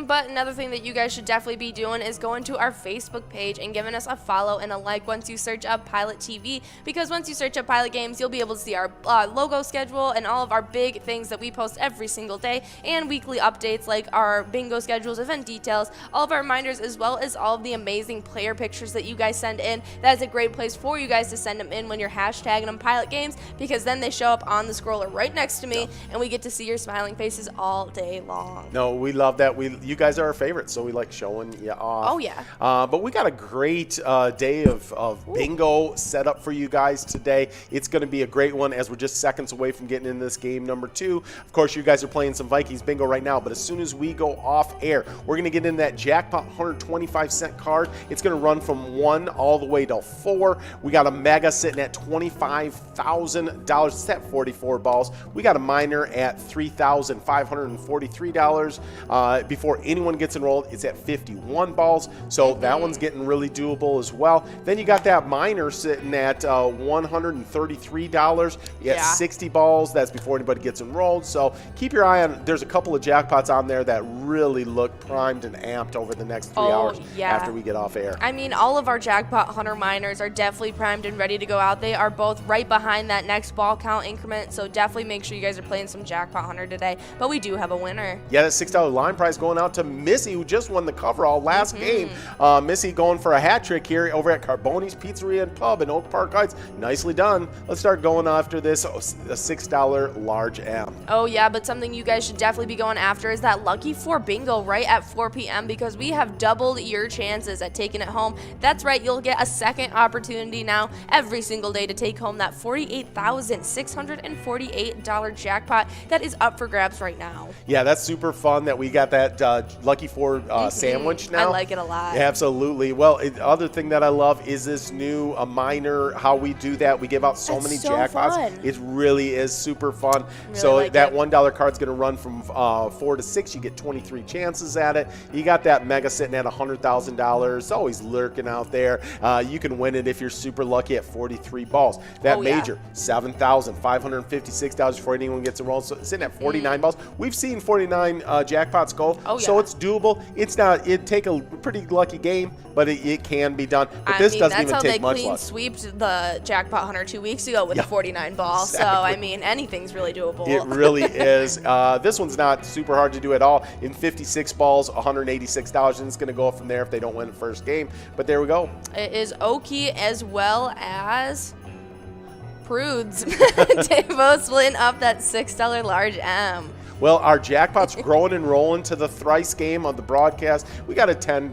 But another thing that you guys should definitely be doing is going to our Facebook page and giving us a follow and a like once you search up Pilot TV, because once you search up Pilot Games, you'll be able to see our logo schedule and all of our big things that we post every single day, and weekly updates like our bingo schedules, event details, all of our reminders, as well as all of the amazing player pictures that you guys send in. That is a great place for you guys to send them in when you're hashtagging them Pilot Games, because then they show up on the scroller right next to me, and we get to see your smiling faces all day long. No, we love that. You guys are our favorites, so we like showing you off. Oh, yeah. But we got a great day of bingo set up for you guys today. It's going to be a great one as we're just seconds away from getting into this game number 2. Of course, you guys are playing some Vikings bingo right now, but as soon as we go off air, we're going to get into that jackpot 125-cent card. It's going to run from 1 all the way to 4. We got a mega sitting at $25,000. It's at 44 balls. We got a minor at $3,543. Before anyone gets enrolled, it's at 51 balls, so that one's getting really doable as well. Then you got that minor sitting at $133. You got 60 balls. That's before anybody gets enrolled, so keep your eye on. There's a couple of jackpots on there that really look primed and amped over the next 3 hours after we get off air. I mean, all of our Jackpot Hunter minors are definitely primed and ready to go out. They are both right behind that next ball count increment, so definitely make sure you guys are playing some Jackpot Hunter today. But we do have a winner. Yeah, that $6 line prize going out to Missy, who just won the coverall last game. Missy going for a hat trick here over at Carboni's Pizzeria and Pub in Oak Park Heights. Nicely done. Let's start going after this a $6 large M. Oh yeah, but something you guys should definitely be going after is that Lucky 4 bingo right at 4 p.m. because we have doubled your chances at taking it home. That's right, you'll get a second opportunity now every single day to take home that $48,648 jackpot that is up for grabs right now. Yeah, that's super fun that we got that Lucky 4 sandwich now. I like it a lot. Yeah, absolutely. Well, the other thing that I love is this new minor, how we do that. We give out so many jackpots. Fun. It really is super fun. Really so like that it. $1 card's going to run from 4 to 6. You get 23 chances at it. You got that mega sitting at $100,000. It's always lurking out there. You can win it if you're super lucky at 43 balls. That major, $7,556 before anyone gets enrolled. So it's sitting at 49 balls. We've seen 49 jackpots go. So it's doable. It's not. It'd take a pretty lucky game, but it can be done. But this doesn't even take much luck. That's how they clean sweeped the Jackpot Hunter 2 weeks ago with 49 balls. Exactly. So, I mean, anything's really doable. It really is. This one's not super hard to do at all. In 56 balls, $186, and it's going to go up from there if they don't win the first game. But there we go. It is Okie as well as Prudes. They both splitting up that $6 large M. Well, our jackpot's growing and rolling to the thrice game of the broadcast. We got a $10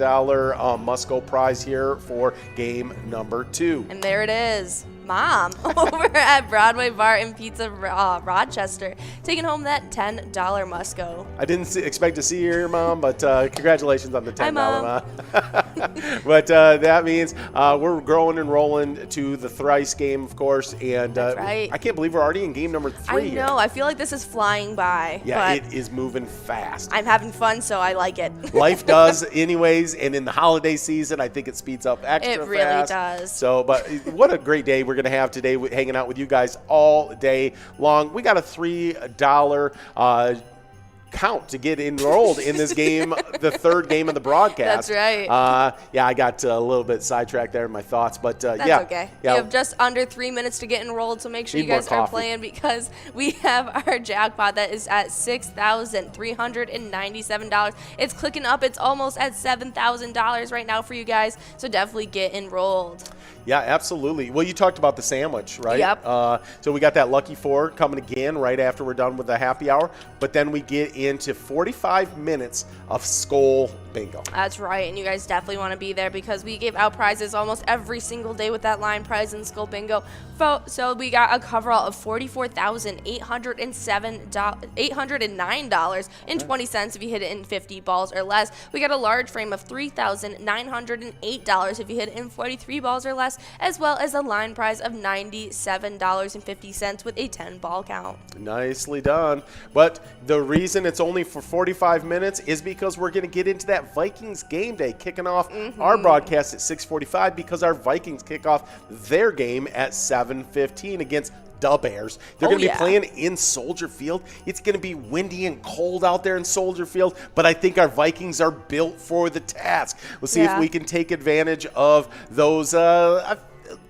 Musco prize here for game number 2. And there it is. Mom over at Broadway Bar and Pizza Rochester, taking home that $10 Musco. I didn't expect to see you here, Mom, but congratulations on the $10, Hi, Mom. But that means we're growing and rolling to the thrice game, of course, and That's right. I can't believe we're already in game number 3 I know. I feel like this is flying by. Yeah, but it is moving fast. I'm having fun, so I like it. Life does anyways, and in the holiday season, I think it speeds up extra It really fast. does. So, but what a great day we're going to have today, hanging out with you guys all day long. We got a $3 count to get enrolled in this game, the third game of the broadcast. That's right. Yeah, I got a little bit sidetracked there in my thoughts, but That's yeah. okay. Yeah. You have just under 3 minutes to get enrolled, so make sure Need you guys more are coffee. playing because we have our jackpot that is at $6,397. It's clicking up. It's almost at $7,000 right now for you guys, so definitely get enrolled. Yeah, absolutely. Well, you talked about the sandwich, right? Yep. So we got that Lucky 4 coming again right after we're done with the happy hour, but then we get into 45 minutes of Skull Bingo. That's right, and you guys definitely want to be there because we give out prizes almost every single day with that line prize and Skull Bingo. So we got a coverall of $44,809.20 if you hit it in 50 balls or less. We got a large frame of $3,908 if you hit it in 43 balls or less, as well as a line prize of $97.50 with a 10-ball count. Nicely done. But the reason it's only for 45 minutes is because we're going to get into that Vikings game day, kicking off our broadcast at 6:45 because our Vikings kick off their game at 7:15 against the Bears. They're going to be playing in Soldier Field. It's going to be windy and cold out there in Soldier Field, but I think our Vikings are built for the task. We'll see if we can take advantage of those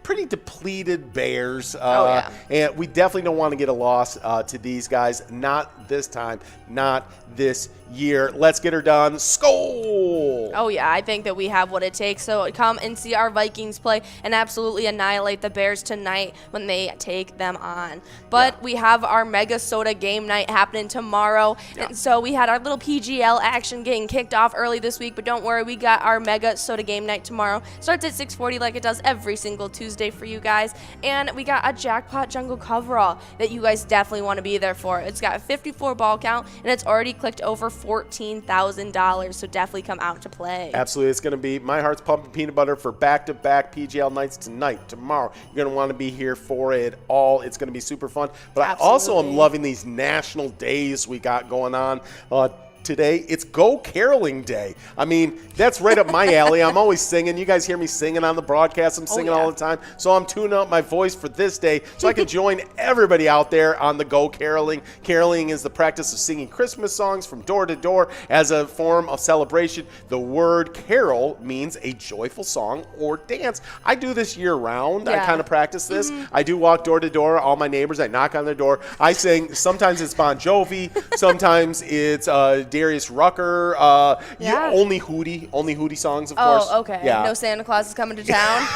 pretty depleted Bears. And we definitely don't want to get a loss to these guys. Not this time. Not this year. Let's get her done. Skull! Oh, yeah, I think that we have what it takes. So come and see our Vikings play and absolutely annihilate the Bears tonight when they take them on. But we have our Mega Soda game night happening tomorrow. And so we had our little PGL action getting kicked off early this week, but don't worry, we got our Mega Soda game night tomorrow. Starts at 6:40 like it does every single Tuesday for you guys. And we got a Jackpot Jungle coverall that you guys definitely want to be there for. It's got a 54 ball count, and it's already clicked over $14,000, so definitely come out to play. Absolutely. It's going to be My Heart's Pumping Peanut Butter for back-to-back PGL nights tonight, tomorrow. You're going to want to be here for it all. It's going to be super fun. But I also am loving these national days we got going on. Today, it's Go Caroling Day. I mean, that's right up my alley. I'm always singing. You guys hear me singing on the broadcast. I'm singing all the time. So I'm tuning up my voice for this day so I can join everybody out there on the Go Caroling. Caroling is the practice of singing Christmas songs from door to door as a form of celebration. The word carol means a joyful song or dance. I do this year round. I kind of practice this. I do walk door to door. All my neighbors, I knock on their door. I sing. Sometimes it's Bon Jovi. Sometimes it's Darius Rucker, only Hootie songs, of course. Oh, okay. Yeah. No Santa Claus is coming to town.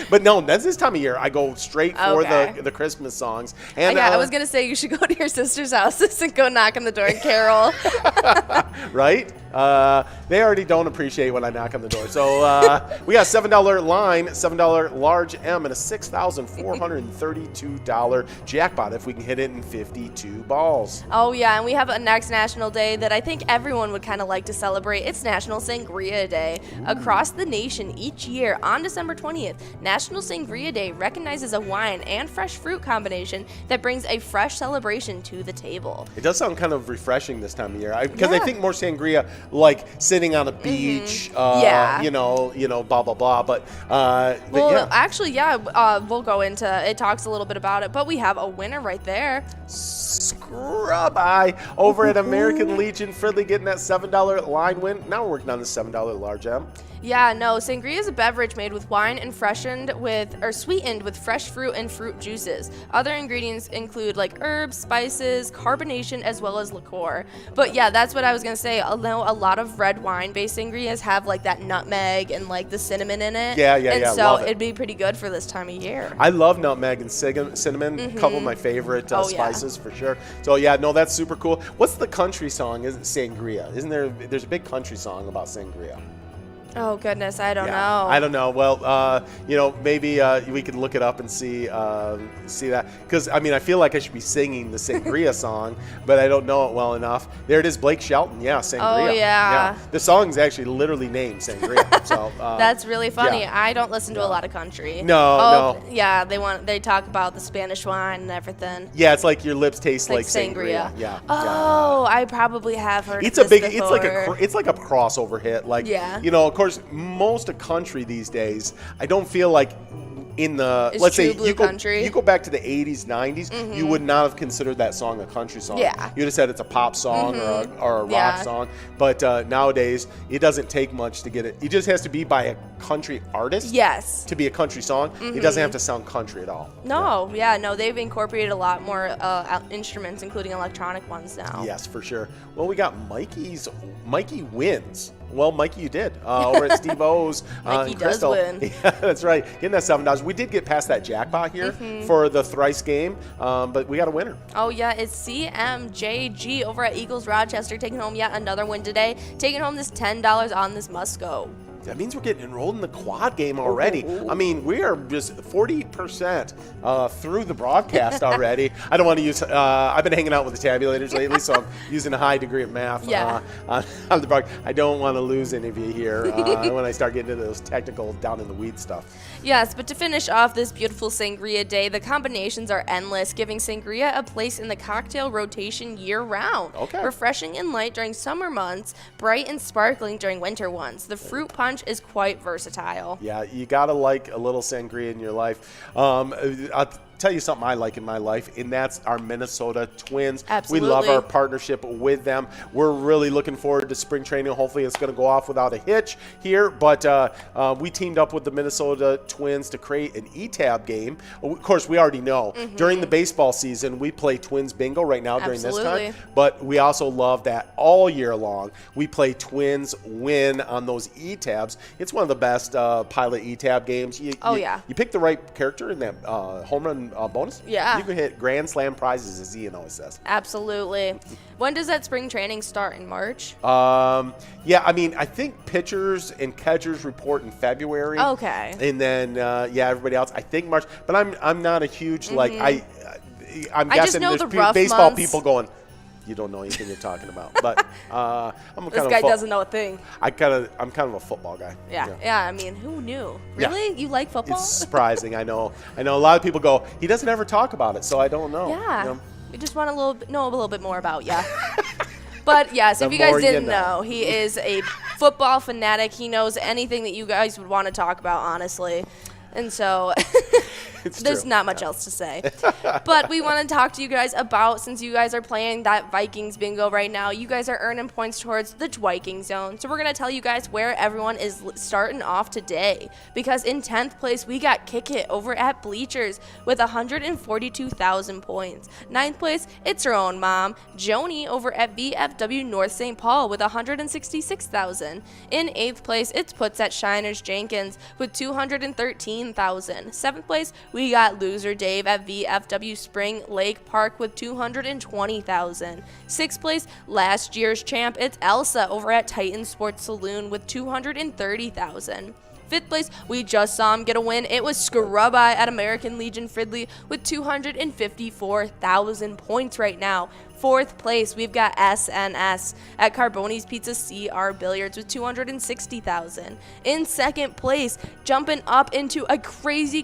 But no, that's this time of year. I go straight for the Christmas songs. And I was gonna say you should go to your sister's house and go knock on the door and carol. Right? They already don't appreciate when I knock on the door. So we got a $7 line, $7 large M, and a $6,432 jackpot if we can hit it in 52 balls. Oh, yeah, and we have a next national day that I think everyone would kind of like to celebrate. It's National Sangria Day. Across the nation each year on December 20th, National Sangria Day recognizes a wine and fresh fruit combination that brings a fresh celebration to the table. It does sound kind of refreshing this time of year because I think more sangria like sitting on a beach, you know, blah, blah, blah. But actually, we'll go into it. Talks a little bit about it, but we have a winner right there. Scrub eye over at American Legion. Fridley getting that $7 line win. Now we're working on the $7 large M. Yeah, no, sangria is a beverage made with wine and sweetened with fresh fruit and fruit juices. Other ingredients include like herbs, spices, carbonation, as well as liqueur. But yeah, that's what I was gonna say. Although a lot of red wine-based sangrias have like that nutmeg and like the cinnamon in it. Yeah, And so love it. it'd be pretty good for this time of year. I love nutmeg and cinnamon, a couple of my favorite spices for sure. So yeah, no, that's super cool. What's the country song? Isn't sangria? Isn't there's a big country song about sangria? Oh goodness, I don't know. I don't know. Well, maybe we can look it up and see that. Because I mean, I feel like I should be singing the sangria song, but I don't know it well enough. There it is, Blake Shelton. Yeah, sangria. Oh yeah. The song's actually literally named sangria. So that's really funny. Yeah. I don't listen to a lot of country. No. Yeah, they talk about the Spanish wine and everything. Yeah, it's like your lips taste like sangria. Yeah. Oh, I probably have heard. It's of a big. this It's like a crossover hit. Like of course, most of country these days, I don't feel like in the It's let's true say blue country. you go back to the 80s, 90s, you would not have considered that song a country song. Yeah. You would have said it's a pop song or a rock song. But nowadays, it doesn't take much to get it. It just has to be by a country artist. Yes. To be a country song, it doesn't have to sound country at all. No, no, they've incorporated a lot more instruments, including electronic ones now. Yes, for sure. Well, we got Mikey wins. Well, Mikey, you did over at Steve O's. Mikey does Crystal. win. Yeah, that's right. Getting that $7. We did get past that jackpot here for the thrice game, but we got a winner. Oh, yeah, it's CMJG over at Eagles Rochester taking home yet another win today, taking home this $10 on this must-go. That means we're getting enrolled in the quad game already. I mean, we are just 40% through the broadcast already. I don't want to use, I've been hanging out with the tabulators lately, so I'm using a high degree of math on the broadcast. I don't want to lose any of you here when I start getting into those technical down in the weeds stuff. Yes, but to finish off this beautiful sangria day, the combinations are endless, giving sangria a place in the cocktail rotation year-round. Okay. Refreshing and light during summer months, bright and sparkling during winter ones. The fruit punch is quite versatile. Yeah, you gotta like a little sangria in your life. I'll tell you something I like in my life, and that's our Minnesota Twins. Absolutely. We love our partnership with them. We're really looking forward to spring training. Hopefully it's going to go off without a hitch here, but we teamed up with the Minnesota Twins to create an ETAB game. Of course, we already know. During the baseball season, we play Twins Bingo right now during this time, but we also love that all year long. We play Twins Win on those ETABs. It's one of the best Pilot ETAB games. You pick the right character in that home run bonus. Yeah. You can hit grand slam prizes, as Ian always says. Absolutely. When does that spring training start? In March? Yeah, I mean, I think pitchers and catchers report in February. Okay. And then, everybody else, I think March. But I'm not a huge, I'm guessing know there's the rough baseball months. people going, you don't know anything you're talking about. But I'm kind This of guy doesn't know a thing. I'm kind of a football guy. Yeah. I mean, who knew? Really? You like football? It's surprising. I know a lot of people go, he doesn't ever talk about it, so I don't know. Yeah. You know? We just want to know a little bit more about you. But yes, if you guys didn't know, he is a football fanatic. He knows anything that you guys would want to talk about, honestly. And so there's not much else to say. But we want to talk to you guys about, since you guys are playing that Vikings bingo right now, you guys are earning points towards the Viking zone. So we're going to tell you guys where everyone is starting off today. Because in 10th place, we got Kick It over at Bleachers with 142,000 points. 9th place, it's our own mom, Joni, over at VFW North St. Paul with 166,000. In 8th place, it's Puts at Shiners Jenkins with 213,000. 7th place, we got Loser Dave at VFW Spring Lake Park with 220,000. 6th place, last year's champ, it's Elsa over at Titan Sports Saloon with 230,000. 5th place, we just saw him get a win. It was Scrub Eye at American Legion Fridley with 254,000 points right now. 4th place, we've got SNS at Carboni's Pizza CR Billiards with 260,000. In 2nd place, jumping up into a crazy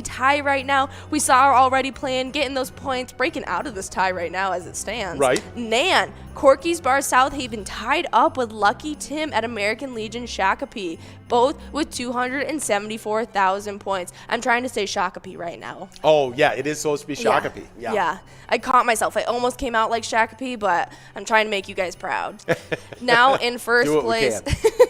tie right now. We saw her already playing, getting those points, breaking out of this tie right now as it stands. Right. Nan, Corky's Bar South Haven tied up with Lucky Tim at American Legion Shakopee, both with 274,000 points. I'm trying to say Shakopee right now. Oh, yeah, it is supposed to be Shakopee. Yeah. I caught myself. I almost came out like Shakopee, but I'm trying to make you guys proud. Now in first place,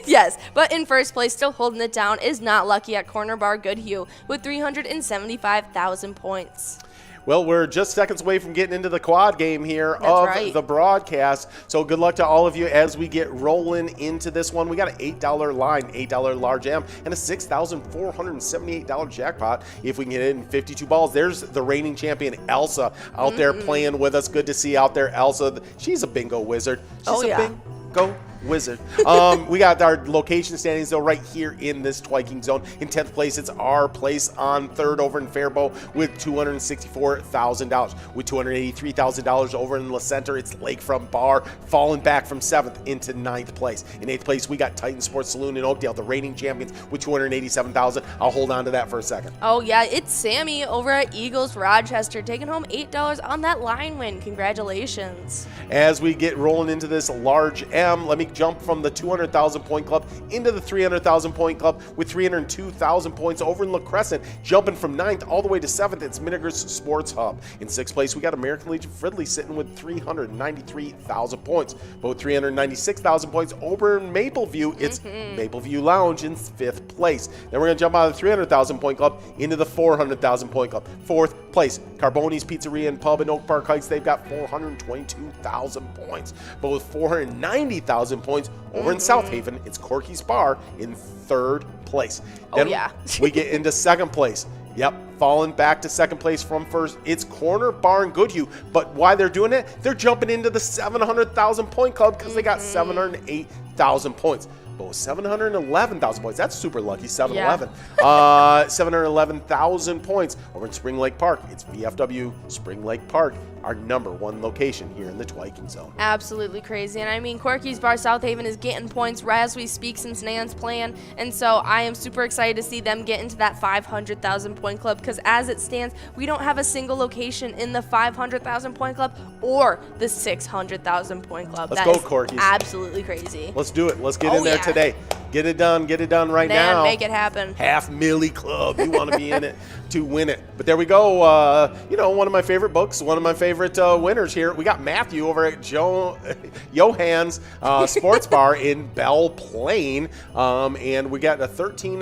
yes, but in first place, still holding it down, is Not Lucky at Corner Bar Goodhue with 375,000 points. Well, we're just seconds away from getting into the quad game here of the broadcast. So good luck to all of you as we get rolling into this one. We got an $8 line, $8 large M, and a $6,478 jackpot. If we can get it in 52 balls, there's the reigning champion, Elsa, out there playing with us. Good to see out there, Elsa. She's a bingo wizard. She's a bingo wizard. We got our location standings though right here in this twiking zone. In 10th place, it's our place on third over in Faribault with $264,000. With $283,000 over in La Center, it's Lakefront Bar falling back from 7th into 9th place. In 8th place, we got Titan Sports Saloon in Oakdale, the reigning champions with $287,000. I'll hold on to that for a second. Oh yeah, it's Sammy over at Eagles Rochester taking home $8 on that line win. Congratulations. As we get rolling into this large M, let me jump from the 200,000 point club into the 300,000 point club with 302,000 points over in La Crescent. Jumping from 9th all the way to 7th, it's Minneger's Sports Hub. In 6th place, we got American Legion Fridley sitting with 393,000 points. But with 396,000 points over in Mapleview, it's Mapleview Lounge in 5th place. Then we're going to jump out of the 300,000 point club into the 400,000 point club. 4th place, Carboni's Pizzeria and Pub in Oak Park Heights. They've got 422,000 points. But with 490,000 points over in South Haven, it's Corky's Bar in 3rd place. Then we get into 2nd place. Yep, falling back to 2nd place from 1st. It's Corner Bar in Goodhue. But why they're doing it? They're jumping into the 700,000 point club because they got 708,000 points. But with 711,000 points, that's super lucky, 711. 711,000 points over in Spring Lake Park. It's VFW Spring Lake Park, our #1 location here in the twiking zone. Absolutely crazy. And I mean, Corky's Bar South Haven is getting points right as we speak since Nan's plan. And so I am super excited to see them get into that 500,000 point club because as it stands, we don't have a single location in the 500,000 point club or the 600,000 point club. Let's go, Corky's. Absolutely crazy. Let's do it. Let's get in there today. Get it done right now. Make it happen. Half Millie Club. You want to be in it to win it. But there we go. One of my favorite books, one of my favorite winners here. We got Matthew over at Johann's Sports Bar in Belle Plaine. And we got a $13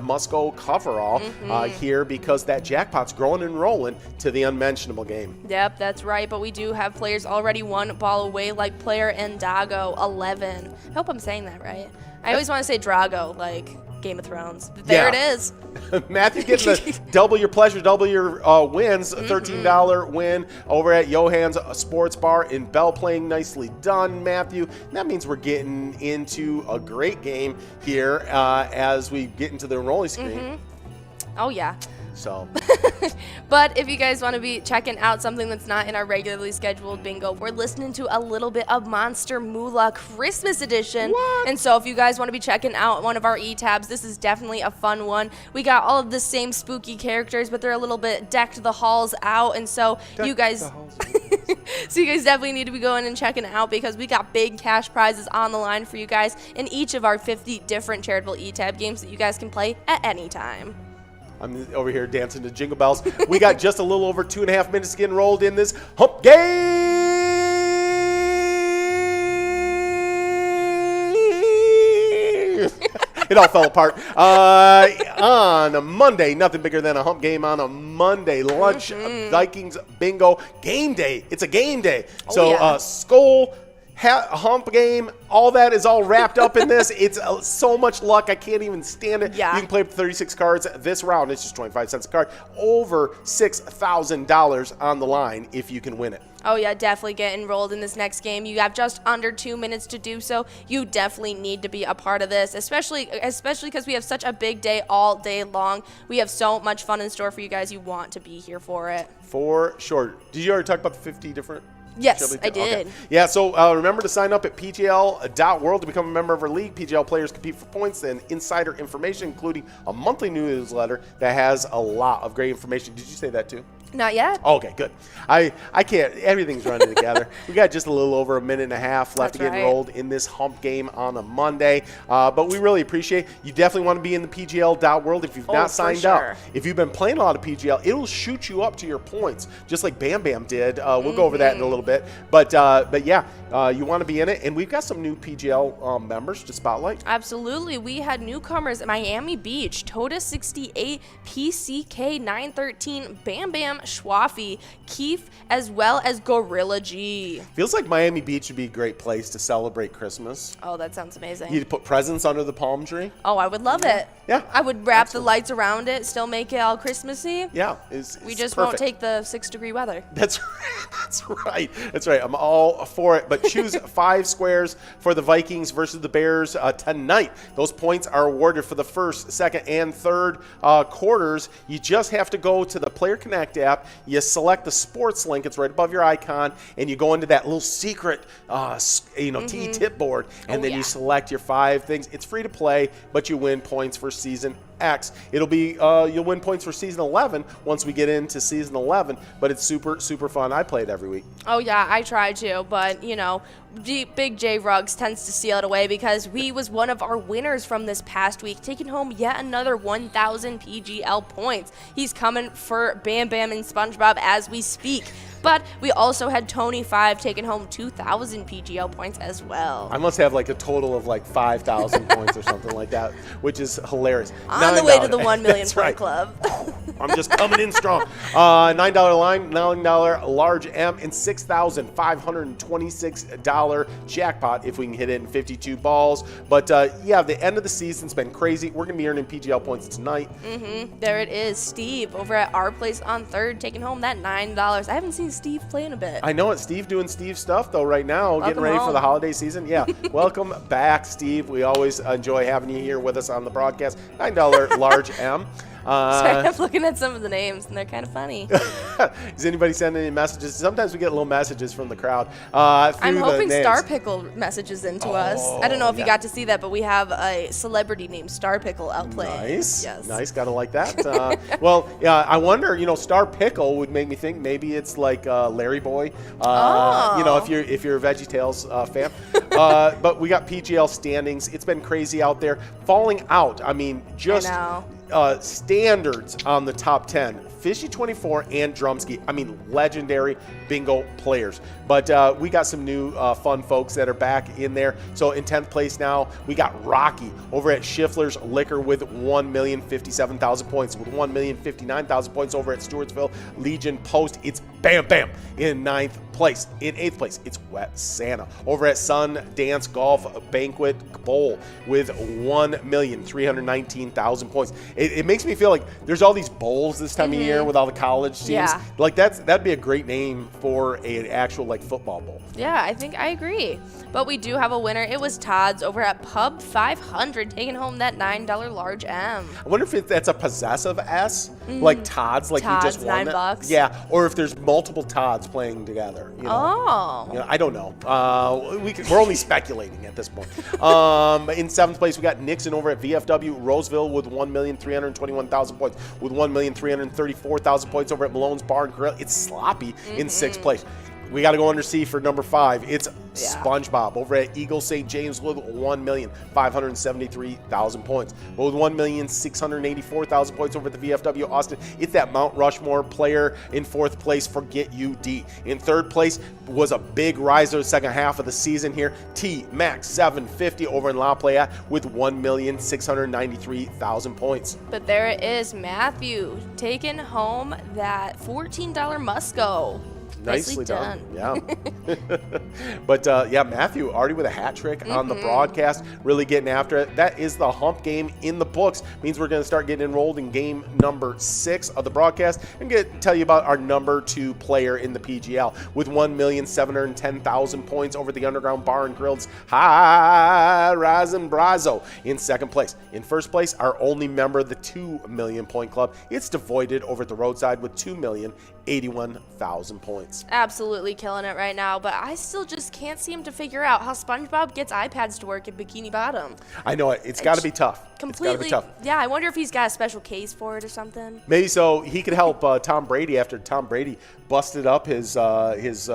Musco coverall here because that jackpot's growing and rolling to the unmentionable game. Yep, that's right. But we do have players already one ball away, like player Endago 11. I hope I'm saying that right. I always want to say Drago, like Game of Thrones. But there it is. Matthew getting the double your pleasure, double your wins. A $13 win over at Johann's Sports Bar in Belle Plaine. Nicely done, Matthew. That means we're getting into a great game here as we get into the rolling screen. Oh, yeah. So, but if you guys want to be checking out something that's not in our regularly scheduled bingo, we're listening to a little bit of Monster Moolah Christmas Edition. What? And so if you guys want to be checking out one of our e-tabs, this is definitely a fun one. We got all of the same spooky characters, but they're a little bit decked the halls out. And so you guys definitely need to be going and checking it out because we got big cash prizes on the line for you guys in each of our 50 different charitable e-tab games that you guys can play at any time. I'm over here dancing to Jingle Bells. We got just a little over 2.5 minutes getting rolled in this hump game. It all fell apart. On a Monday, nothing bigger than a hump game on a Monday. Lunch, Vikings, bingo, game day. It's a game day. Skull, hump game, all that is all wrapped up in this. It's so much luck. I can't even stand it. Yeah. You can play up to 36 cards this round. It's just 25 cents a card. Over $6,000 on the line if you can win it. Oh, yeah, definitely get enrolled in this next game. You have just under 2 minutes to do so. You definitely need to be a part of this, especially because we have such a big day all day long. We have so much fun in store for you guys. You want to be here for it. For sure. Did you already talk about the 50 different? Yes, I did. Okay. Yeah, so remember to sign up at pgl.world to become a member of our league. PGL players compete for points and insider information, including a monthly newsletter that has a lot of great information. Did you say that too? Not yet. Okay, good. I can't. Everything's running together. We got just a little over a minute and a half left to get enrolled in this hump game on a Monday. But we really appreciate you. Definitely want to be in the PGL.world if you've not signed up. If you've been playing a lot of PGL, it'll shoot you up to your points, just like Bam Bam did. We'll go over that in a little bit. But yeah, you want to be in it. And we've got some new PGL members to spotlight. Absolutely. We had newcomers at Miami Beach, Toda68, PCK913, Bam Bam, Schwaffy, Keith, as well as Gorilla G. Feels like Miami Beach would be a great place to celebrate Christmas. Oh, that sounds amazing. You'd put presents under the palm tree. Oh, I would love it. Yeah. I would wrap the lights around it, still make it all Christmassy. Yeah. We just won't take the 6-degree weather. That's right. That's right. I'm all for it. But choose 5 squares for the Vikings versus the Bears tonight. Those points are awarded for the first, second, and third quarters. You just have to go to the Player Connect app. You select the sports link. It's right above your icon, and you go into that little secret, T-tip board, and then you select your 5 things. It's free to play, but you win points for season X. It'll be you'll win points for season 11 once we get into season 11, but it's super fun. I play it every week. Oh yeah, I try to, but Big J Ruggs tends to steal it away because he was one of our winners from this past week, taking home yet another 1,000 PGL points. He's coming for Bam Bam and SpongeBob as we speak. But we also had Tony 5 taking home 2,000 PGL points as well. I must have like a total of like 5,000 points or something like that, which is hilarious. On the way to the 1 million point club. I'm just coming in strong. $9 line, $9 large M, and $6,526 jackpot if we can hit it in 52 balls. But yeah, the end of the season's been crazy. We're going to be earning PGL points tonight. There it is. Steve over at our place on 3rd taking home that $9. I haven't seen Steve play in a bit. I know it. Steve doing Steve stuff though right now, getting ready for the holiday season. Yeah, welcome back, Steve. We always enjoy having you here with us on the broadcast. $9 large M. Sorry, I'm looking at some of the names, and they're kind of funny. Is anybody sending any messages? Sometimes we get little messages from the crowd. I'm hoping Star Pickle messages into us. I don't know if you got to see that, but we have a celebrity named Star Pickle out playing. Nice. Yes. Nice. Gotta like that. Well, yeah, I wonder, Star Pickle would make me think maybe it's like Larry Boy. If you're a VeggieTales fan. But we got PGL standings. It's been crazy out there. Falling out. I mean, just standards on the top 10. Fishy 24 and Drumsky. I mean, legendary bingo players. But we got some new fun folks that are back in there. So in 10th place now, we got Rocky over at Schiffler's Liquor with 1,057,000 points. With 1,059,000 points over at Stewartsville Legion Post, it's Bam Bam in 9th place. In 8th place, it's Wet Santa over at Sun Dance Golf Banquet Bowl with 1,319,000 points. It makes me feel like there's all these bowls this time of year with all the college teams. Yeah. Like that'd be a great name for an actual like football bowl. Yeah, I think I agree. But we do have a winner. It was Todd's over at Pub 500 taking home that $9 large M. I wonder if that's a possessive S, like Todd's, like Todd's, you just won $9. Yeah, or if there's multiple Todds playing together. I don't know. We're only speculating at this point. In 7th place, we got Nixon over at VFW Roseville with 1,321,000 points. With 1,334,000 points over at Malone's Bar and Grill. It's sloppy in 6th place. We got to go under C for number 5. It's SpongeBob over at Eagle St. James with 1,573,000 points. But with 1,684,000 points over at the VFW Austin, it's that Mount Rushmore player in 4th place. Forget UD. In 3rd place was a big riser the second half of the season here. T Max 750 over in La Playa with 1,693,000 points. But there it is, Matthew taking home that $14 Musco. Nicely done. Yeah. But Matthew already with a hat trick on the broadcast, really getting after it. That is the hump game in the books. Means we're going to start getting enrolled in game number 6 of the broadcast and tell you about our number 2 player in the PGL with 1,710,000 points over the Underground Bar and Grill's Horizon Brazo in 2nd place. In 1st place, our only member of the 2 million point club. It's Devoided over at the Roadside with 2,081,000 points. Absolutely killing it right now, but I still just can't seem to figure out how SpongeBob gets iPads to work in Bikini Bottom. I know it. It's got to be tough. completely. tough. Yeah, I wonder if he's got a special case for it or something. Maybe so he could help Tom Brady after Tom Brady busted up his it's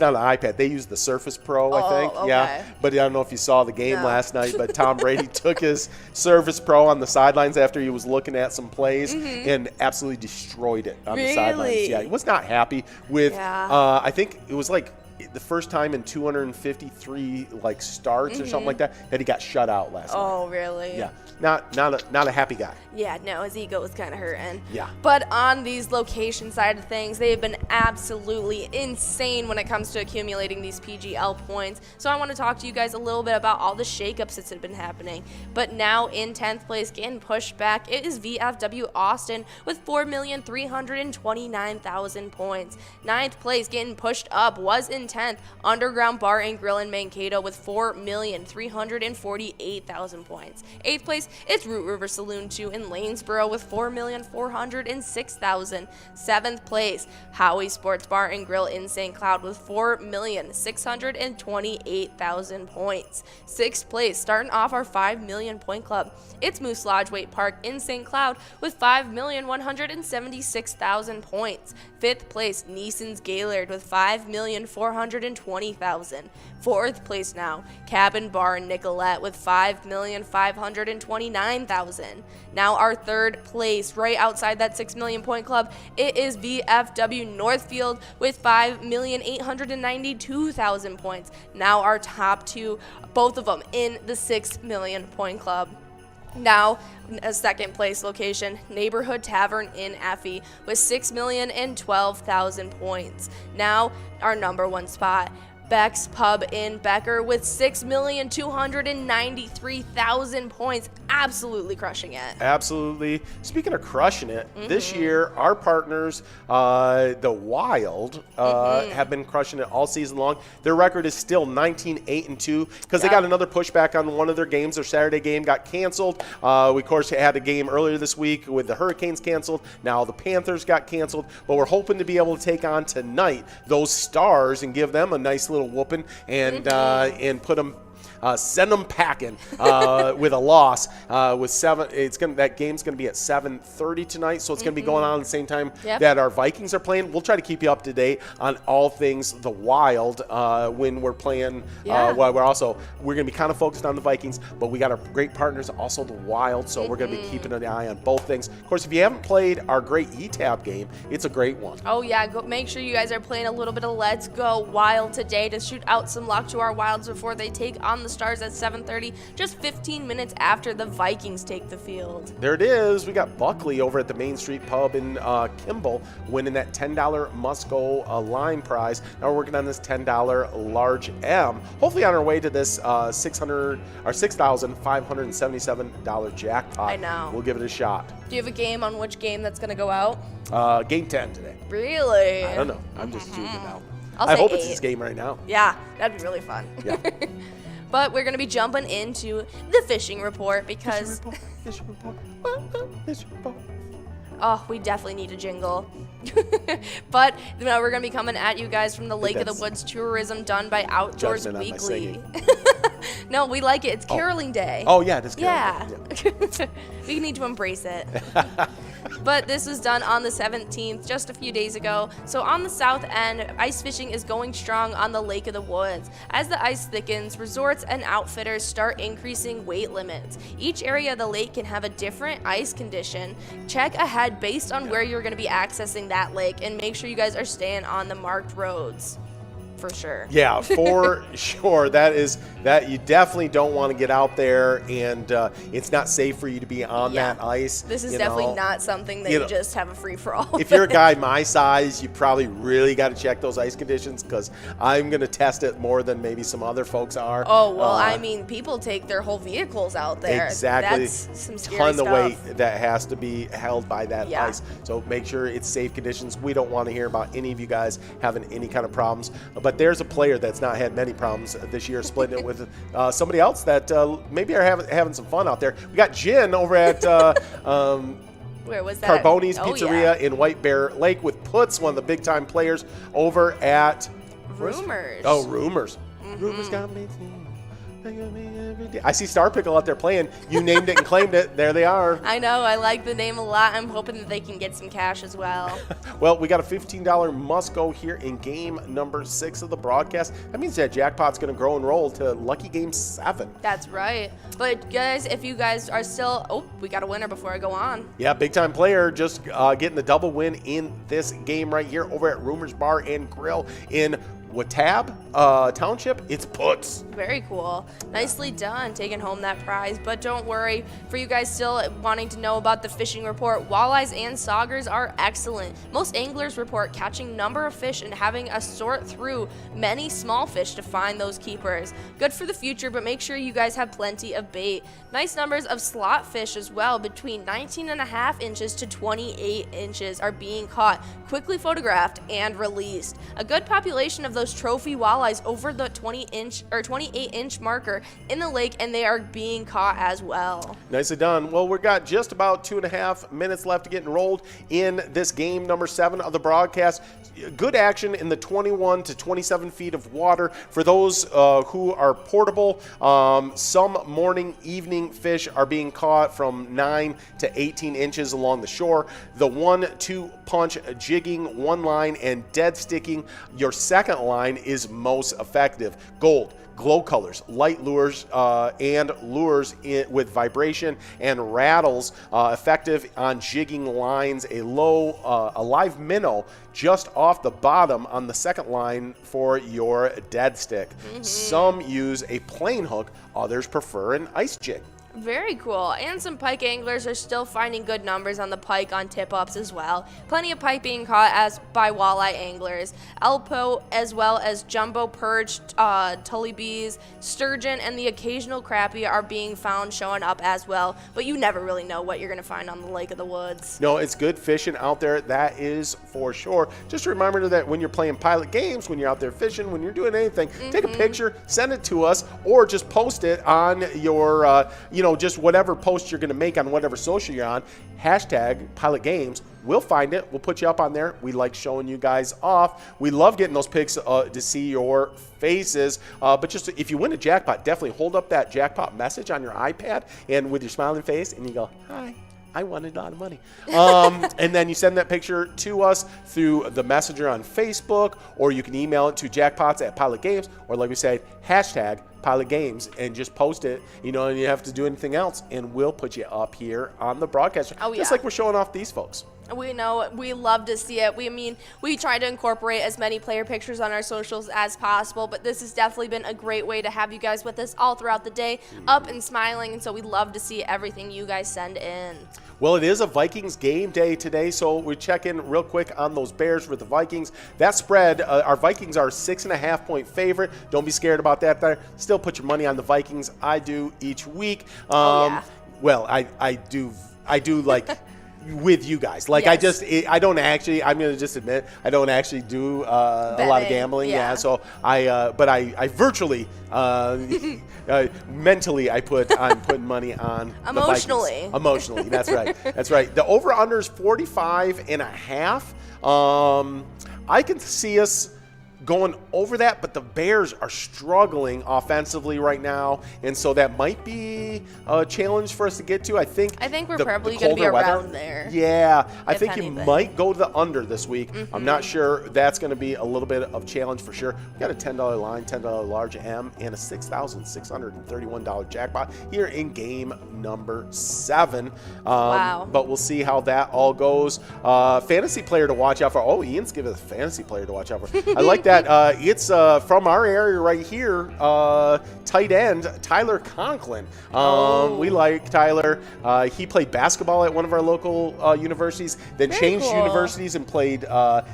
not an iPad. They use the Surface Pro, I think. Okay. Yeah, but I don't know if you saw the game last night, but Tom Brady took his Surface Pro on the sidelines after he was looking at some plays and absolutely destroyed it on the sidelines. Yeah, he was not happy with I think it was like the first time in 253 like starts or something like that he got shut out last night. Oh, really? Yeah. Not a happy guy. Yeah, no, his ego was kind of hurting. Yeah. But on these location side of things, they have been absolutely insane when it comes to accumulating these PGL points. So I want to talk to you guys a little bit about all the shakeups that have been happening. But now in 10th place, getting pushed back, it is VFW Austin with 4,329,000 points. 9th place, getting pushed up, was in 10th, Underground Bar and Grill in Mankato with 4,348,000 points. 8th place, it's Root River Saloon 2 in Lanesboro with 4,406,000. 7th place, Howie Sports Bar and Grill in St. Cloud with 4,628,000 points. 6th place, starting off our 5 million point club, it's Moose Lodge Waite Park in St. Cloud with 5,176,000 points. 5th place, Neeson's Gaylord with 5,420,000. 4th place now, Cabin Bar in Nicolette with 5,529,000. Now our 3rd place, right outside that 6 million point club, it is VFW Northfield with 5,892,000 points. Now our top 2, both of them in the 6 million point club. Now, a 2nd place location, Neighborhood Tavern in Effie with 6,012,000 points. Now, our number 1 spot, Beck's Pub in Becker with 6,293,000 points. Absolutely crushing it. Absolutely. Speaking of crushing it, this year our partners, the Wild, have been crushing it all season long. Their record is still 19-8-2 because they got another pushback on one of their games. Their Saturday game got canceled. We, of course, had a game earlier this week with the Hurricanes canceled. Now the Panthers got canceled. But we're hoping to be able to take on tonight those Stars and give them a nice little whooping and put them. Send them packing with a loss. With 7, that game's gonna be at 7:30 tonight, so it's gonna be going on at the same time that our Vikings are playing. We'll try to keep you up to date on all things the Wild when we're playing. While we're gonna be kind of focused on the Vikings, but we got our great partners, also the Wild, so we're gonna be keeping an eye on both things. Of course, if you haven't played our great ETAB game, it's a great one. Oh yeah, make sure you guys are playing a little bit of Let's Go Wild today to shoot out some luck to our Wilds before they take on the Stars at 7:30, just 15 minutes after the Vikings take the field. There it is. We got Buckley over at the Main Street Pub in Kimball winning that $10 must-go line prize. Now we're working on this $10 large M. Hopefully on our way to this $6,577 jackpot. I know. We'll give it a shot. Do you have a game on which game that's going to go out? Game 10 today. Really? I don't know. I'm just choosing out. I'll I say hope 8. it's this game right now. Yeah, that'd be really fun. Yeah. But we're going to be jumping into the fishing report because... Fishing report. Fishing report. Oh, we definitely need a jingle. But we're going to be coming at you guys from the Lake of the Woods tourism done by Outdoors Judgment on my Weekly. singing. No, we like it. It's caroling day. Oh, yeah, it is caroling Yeah. day. Yeah. We need to embrace it. But this was done on the 17th, just a few days ago. So on the south end, ice fishing is going strong on the Lake of the Woods. As the ice thickens, resorts and outfitters start increasing weight limits. Each area of the lake can have a different ice condition. Check ahead based on where you're going to be accessing that lake and make sure you guys are staying on the marked roads. For sure. Yeah, for sure. That you definitely don't want to get out there, and it's not safe for you to be on that ice. This is definitely not something that you just have a free-for-all. If you're a guy my size, you probably really got to check those ice conditions because I'm going to test it more than maybe some other folks are. Oh, well, I mean, people take their whole vehicles out there. Exactly. That's some scary ton stuff. of weight that has to be held by that ice. So make sure it's safe conditions. We don't want to hear about any of you guys having any kind of problems. But there's a player that's not had many problems this year, splitting it with somebody else that maybe are having some fun out there. We got Jen over at where was that? Carboni's Pizzeria in White Bear Lake with Putz, one of the big-time players over at Rumors. Rumors. Rumors got me. I see Star Pickle out there playing. You named it and claimed it. There they are. I know. I like the name a lot. I'm hoping that they can get some cash as well. Well, we got a $15 must-go here in game number 6 of the broadcast. That means that jackpot's going to grow and roll to Lucky Game 7. That's right. But, guys, if you guys are still... Oh, we got a winner before I go on. Yeah, big-time player just getting the double win in this game right here over at Rumors Bar and Grill in Watab Township. It's puts. Very cool. Nicely done, taking home that prize. But don't worry, for you guys still wanting to know about the fishing report, walleyes and saugers are excellent. Most anglers report catching number of fish and having to sort through many small fish to find those keepers. Good for the future, but make sure you guys have plenty of bait. Nice numbers of slot fish as well, between 19.5 inches to 28 inches are being caught, quickly photographed, and released. A good population of those trophy walleyes over the 28-inch marker in the lake, and they are being caught as well. Nicely done. Well, we've got just about 2.5 minutes left to get enrolled in this game number 7 of the broadcast. Good action in the 21 to 27 feet of water. For those who are portable, some morning, evening fish are being caught from 9 to 18 inches along the shore. The 1-2 punch, jigging, one line, and dead sticking your second line is most effective. Gold, glow colors, light lures, and lures with vibration and rattles, effective on jigging lines. A live minnow just off the bottom on the second line for your dead stick. Some use a plain hook, others prefer an ice jig. Very cool. And some pike anglers are still finding good numbers on the pike on tip-ups as well. Plenty of pike being caught by walleye anglers. Elpo, as well as jumbo perch, tullybees, sturgeon, and the occasional crappie are being found showing up as well. But you never really know what you're going to find on the Lake of the Woods. No, it's good fishing out there. That is for sure. Just a reminder that when you're playing pilot games, when you're out there fishing, when you're doing anything, take a picture, send it to us, or just post it on your, just whatever post you're going to make on whatever social you're on. Hashtag Pilot Games. We'll find it. We'll put you up on there. We like showing you guys off. We love getting those pics to see your faces. But just if you win a jackpot, definitely hold up that jackpot message on your iPad and with your smiling face, and you go, "Hi, I won a lot of money." And then you send that picture to us through the messenger on Facebook, or you can email it to jackpots@pilotgames, or like we said, hashtag Pilot Games, and just post it, and you have to do anything else, and we'll put you up here on the broadcast. Oh, yeah. Just like we're showing off these folks. We know, we love to see it. We try to incorporate as many player pictures on our socials as possible, but this has definitely been a great way to have you guys with us all throughout the day, up and smiling, and so we love to see everything you guys send in. Well, it is a Vikings game day today, so we check in real quick on those Bears with the Vikings. That spread, our Vikings are 6.5-point favorite. Don't be scared about that there. Still put your money on the Vikings. I do each week. Yeah. Well, I do like with you guys. Like, yes. I don't actually, I'm going to just admit, I don't actually do a lot of gambling. Yeah. So but I virtually, mentally, I'm putting money on Emotionally. the Vikings. Emotionally, that's right. That's right. The over-under is 45.5. I can see us going over that, but the Bears are struggling offensively right now, and so that might be a challenge for us to get to. I think we're probably going to be around there. Yeah, I think anything. you might go to the under this week. I'm not sure. That's going to be a little bit of challenge for sure. We got a $10 line, $10 large M, and a $6,631 jackpot here in game number 7. Wow. But we'll see how that all goes. Fantasy player to watch out for. Oh, Ian's giving us a fantasy player to watch out for. I like that. It's from our area right here, tight end Tyler Conklin. We like Tyler. He played basketball at one of our local universities, then changed universities and played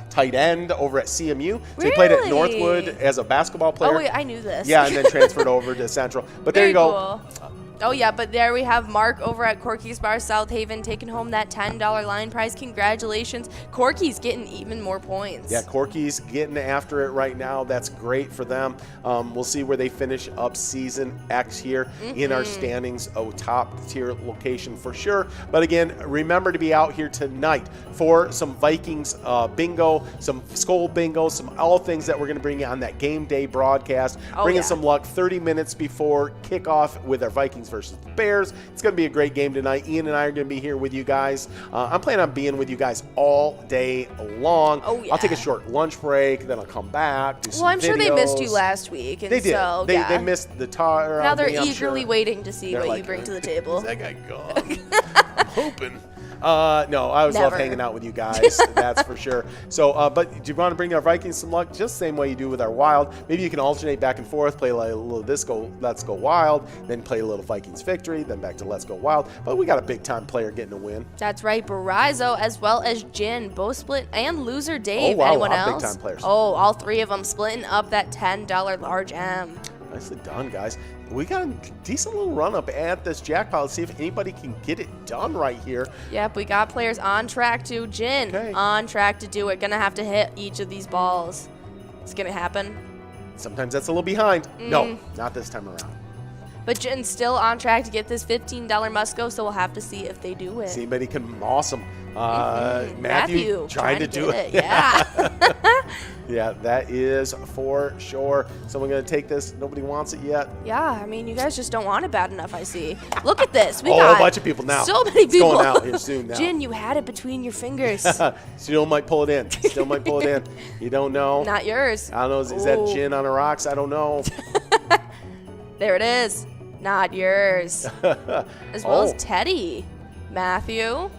tight end over at CMU. So he played at Northwood as a basketball player. Oh, wait, I knew this. Yeah, and then transferred over to Central. But there you go. Cool. Oh, yeah, but there we have Mark over at Corky's Bar South Haven taking home that $10 line prize. Congratulations. Corky's getting even more points. Yeah, Corky's getting after it right now. That's great for them. We'll see where they finish up Season X here in our standings. Top tier location for sure. But again, remember to be out here tonight for some Vikings bingo, some Skull bingo, some all things that we're going to bring you on that game day broadcast. Bringing some luck 30 minutes before kickoff with our Vikings versus the Bears. It's going to be a great game tonight. Ian and I are going to be here with you guys. I'm planning on being with you guys all day long. Oh, yeah. I'll take a short lunch break, then I'll come back, do some I'm videos. Sure they missed you last week. And they did. So, they missed the tar. Now they're eagerly waiting to see what you bring to the table. Is that guy gone? I'm hoping. No, I always love hanging out with you guys. That's for sure. So, but do you want to bring our Vikings some luck? Just the same way you do with our Wild. Maybe you can alternate back and forth, play like a little Let's Go Wild, then play a little Vikings Victory, then back to Let's Go Wild. But we got a big-time player getting a win. That's right. Barizzo as well as Jin, both split, and Loser Dave. Oh, wow. Anyone else? Big-time players. Oh, all three of them splitting up that $10 large M. Nicely done, guys. We got a decent little run-up at this jackpot. Let's see if anybody can get it done right here. Yep, we got players on track to. Jin, on track to do it. Gonna have to hit each of these balls. It's gonna happen. Sometimes that's a little behind. No, not this time around. But Jin's still on track to get this $15 Musco, so we'll have to see if they do it. See anybody can awesome. Matthew trying to do it. Yeah. Yeah, that is for sure. Someone going to take this. Nobody wants it yet. Yeah, I mean, you guys just don't want it bad enough, I see. Look at this. We got a bunch of people now. So many people. It's going out here soon now. Jin, you had it between your fingers. Still might pull it in. Still might pull it in. You don't know. Not yours. I don't know. Is that Jin on the rocks? I don't know. There it is. Not yours. As well as Teddy. Matthew.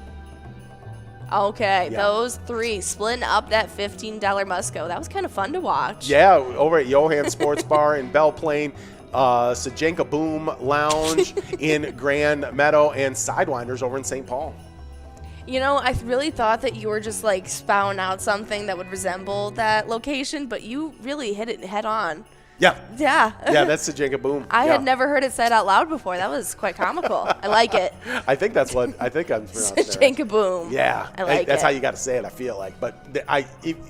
Okay, those three splitting up that $15 Musco. That was kind of fun to watch. Yeah, over at Johan Sports Bar in Belle Plaine, Sajenka Boom Lounge in Grand Meadow, and Sidewinders over in St. Paul. You know, I really thought that you were just like spouting out something that would resemble that location, but you really hit it head on. Yeah. Yeah. Yeah, that's Sajenka Boom. I had never heard it said out loud before. That was quite comical. I like it. I think I'm pronouncing it. Sajenka Boom. Yeah. I like that's it. how you got to say it, I feel like. But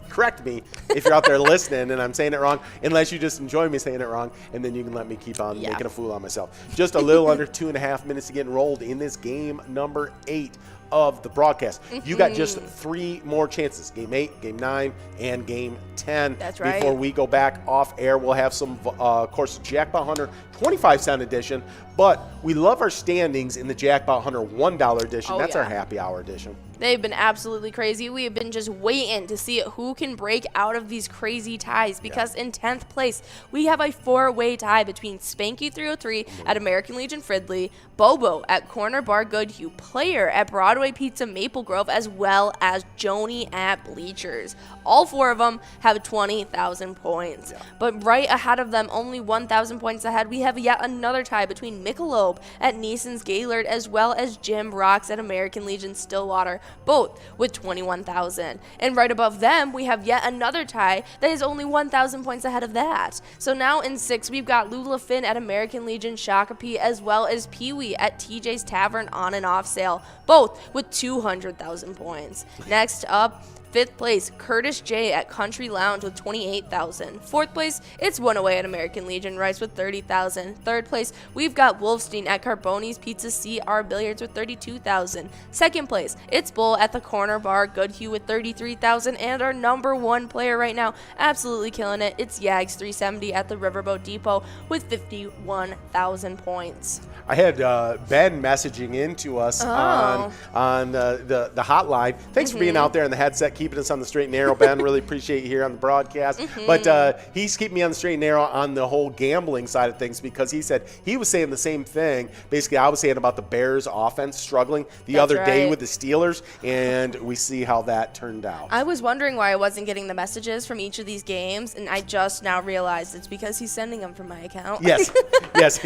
correct me if you're out there listening and I'm saying it wrong, unless you just enjoy me saying it wrong, and then you can let me keep on making a fool out of myself. Just a little under 2.5 minutes to get enrolled in this game number 8 of the broadcast. You got just 3 more chances. Game 8, Game 9, and Game 10. That's right. Before we go back off air, we'll have some, of course, Jackpot Hunter 25-cent edition, but we love our standings in the Jackpot Hunter $1 edition. That's our happy hour edition. They've been absolutely crazy. We have been just waiting to see who can break out of these crazy ties because in 10th place, we have a 4-way tie between Spanky 303 at American Legion Fridley, Bobo at Corner Bar Goodhue, Player at Broadway Pizza Maple Grove, as well as Joni at Bleachers. All 4 of them have 20,000 points. Yeah. But right ahead of them, only 1,000 points ahead, we have yet another tie between Michelob at Neeson's Gaylord, as well as Jim Rocks at American Legion Stillwater, both with 21,000. And right above them, we have yet another tie that is only 1,000 points ahead of that. So now in 6, we've got Lula Finn at American Legion Shakopee, as well as Pee-wee at TJ's Tavern on and off sale, both with 200,000 points. Next up, 5th place, Curtis J at Country Lounge with 28,000. 4th place, it's One Away at American Legion Rice with 30,000. 3rd place, we've got Wolfstein at Carboni's Pizza CR Billiards with 32,000. 2nd place, it's Bull at the Corner Bar Goodhue with 33,000. And our number 1 player right now, absolutely killing it, it's Yags 370 at the Riverboat Depot with 51,000 points. I had Ben messaging into us on the hotline. Thanks for being out there in the headset, keeping us on the straight and narrow, Ben. Really appreciate you here on the broadcast. But he's keeping me on the straight and narrow on the whole gambling side of things, because he said he was saying the same thing. Basically, I was saying about the Bears offense struggling the other day with the Steelers, and we see how that turned out. I was wondering why I wasn't getting the messages from each of these games, and I just now realized it's because he's sending them from my account. Yes, yes.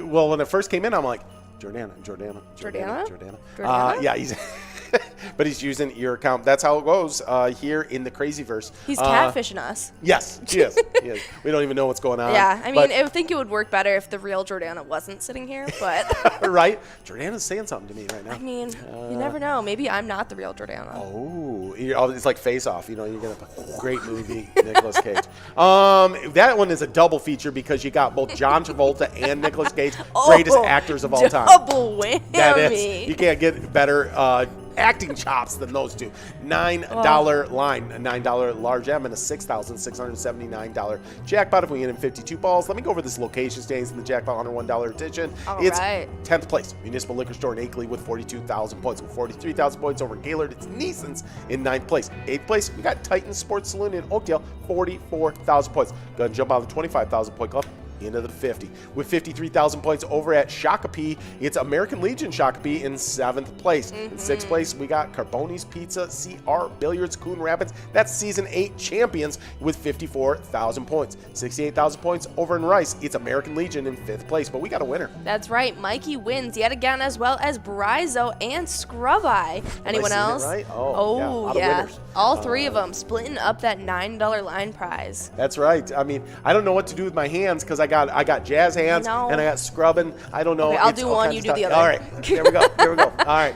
Well, when it first came in, I'm like, Jordana. Yeah, but he's using your account. That's how it goes here in the Crazyverse. He's catfishing us. Yes, he is. We don't even know what's going on. Yeah, I mean, I think it would work better if the real Jordana wasn't sitting here, but... Right? Jordana's saying something to me right now. I mean, you never know. Maybe I'm not the real Jordana. Oh, it's like Face Off. You're going to great movie, Nicolas Cage. That one is a double feature because you got both John Travolta and Nicolas Cage, greatest actors of all time. Double whammy. That is. You can't get better acting chops than those two. $9 line, a $9 large M, and a $6,679 jackpot if we get in 52 balls. Let me go over this location standings in the jackpot $101 edition. It's 10th place, Municipal Liquor Store in Akeley with 42,000 points. With 43,000 points over Gaylord, it's Neeson's in 9th place. 8th place, we got Titan Sports Saloon in Oakdale, 44,000 points. Go ahead and jump out of the 25,000 point club into the 50. With 53,000 points over at Shakopee, it's American Legion Shakopee in 7th place. In 6th place, we got Carboni's Pizza, CR Billiards, Coon Rapids. That's Season 8 champions with 54,000 points. 68,000 points over in Rice. It's American Legion in 5th place, but we got a winner. That's right. Mikey wins yet again, as well as Brizo and Scrub Eye. Anyone else? Right? Oh, yeah. All three of them splitting up that $9 line prize. That's right. I mean, I don't know what to do with my hands because I got jazz hands and I got scrubbing. I don't know. Okay, I'll do one, you do the other. All right. Here we go. All right.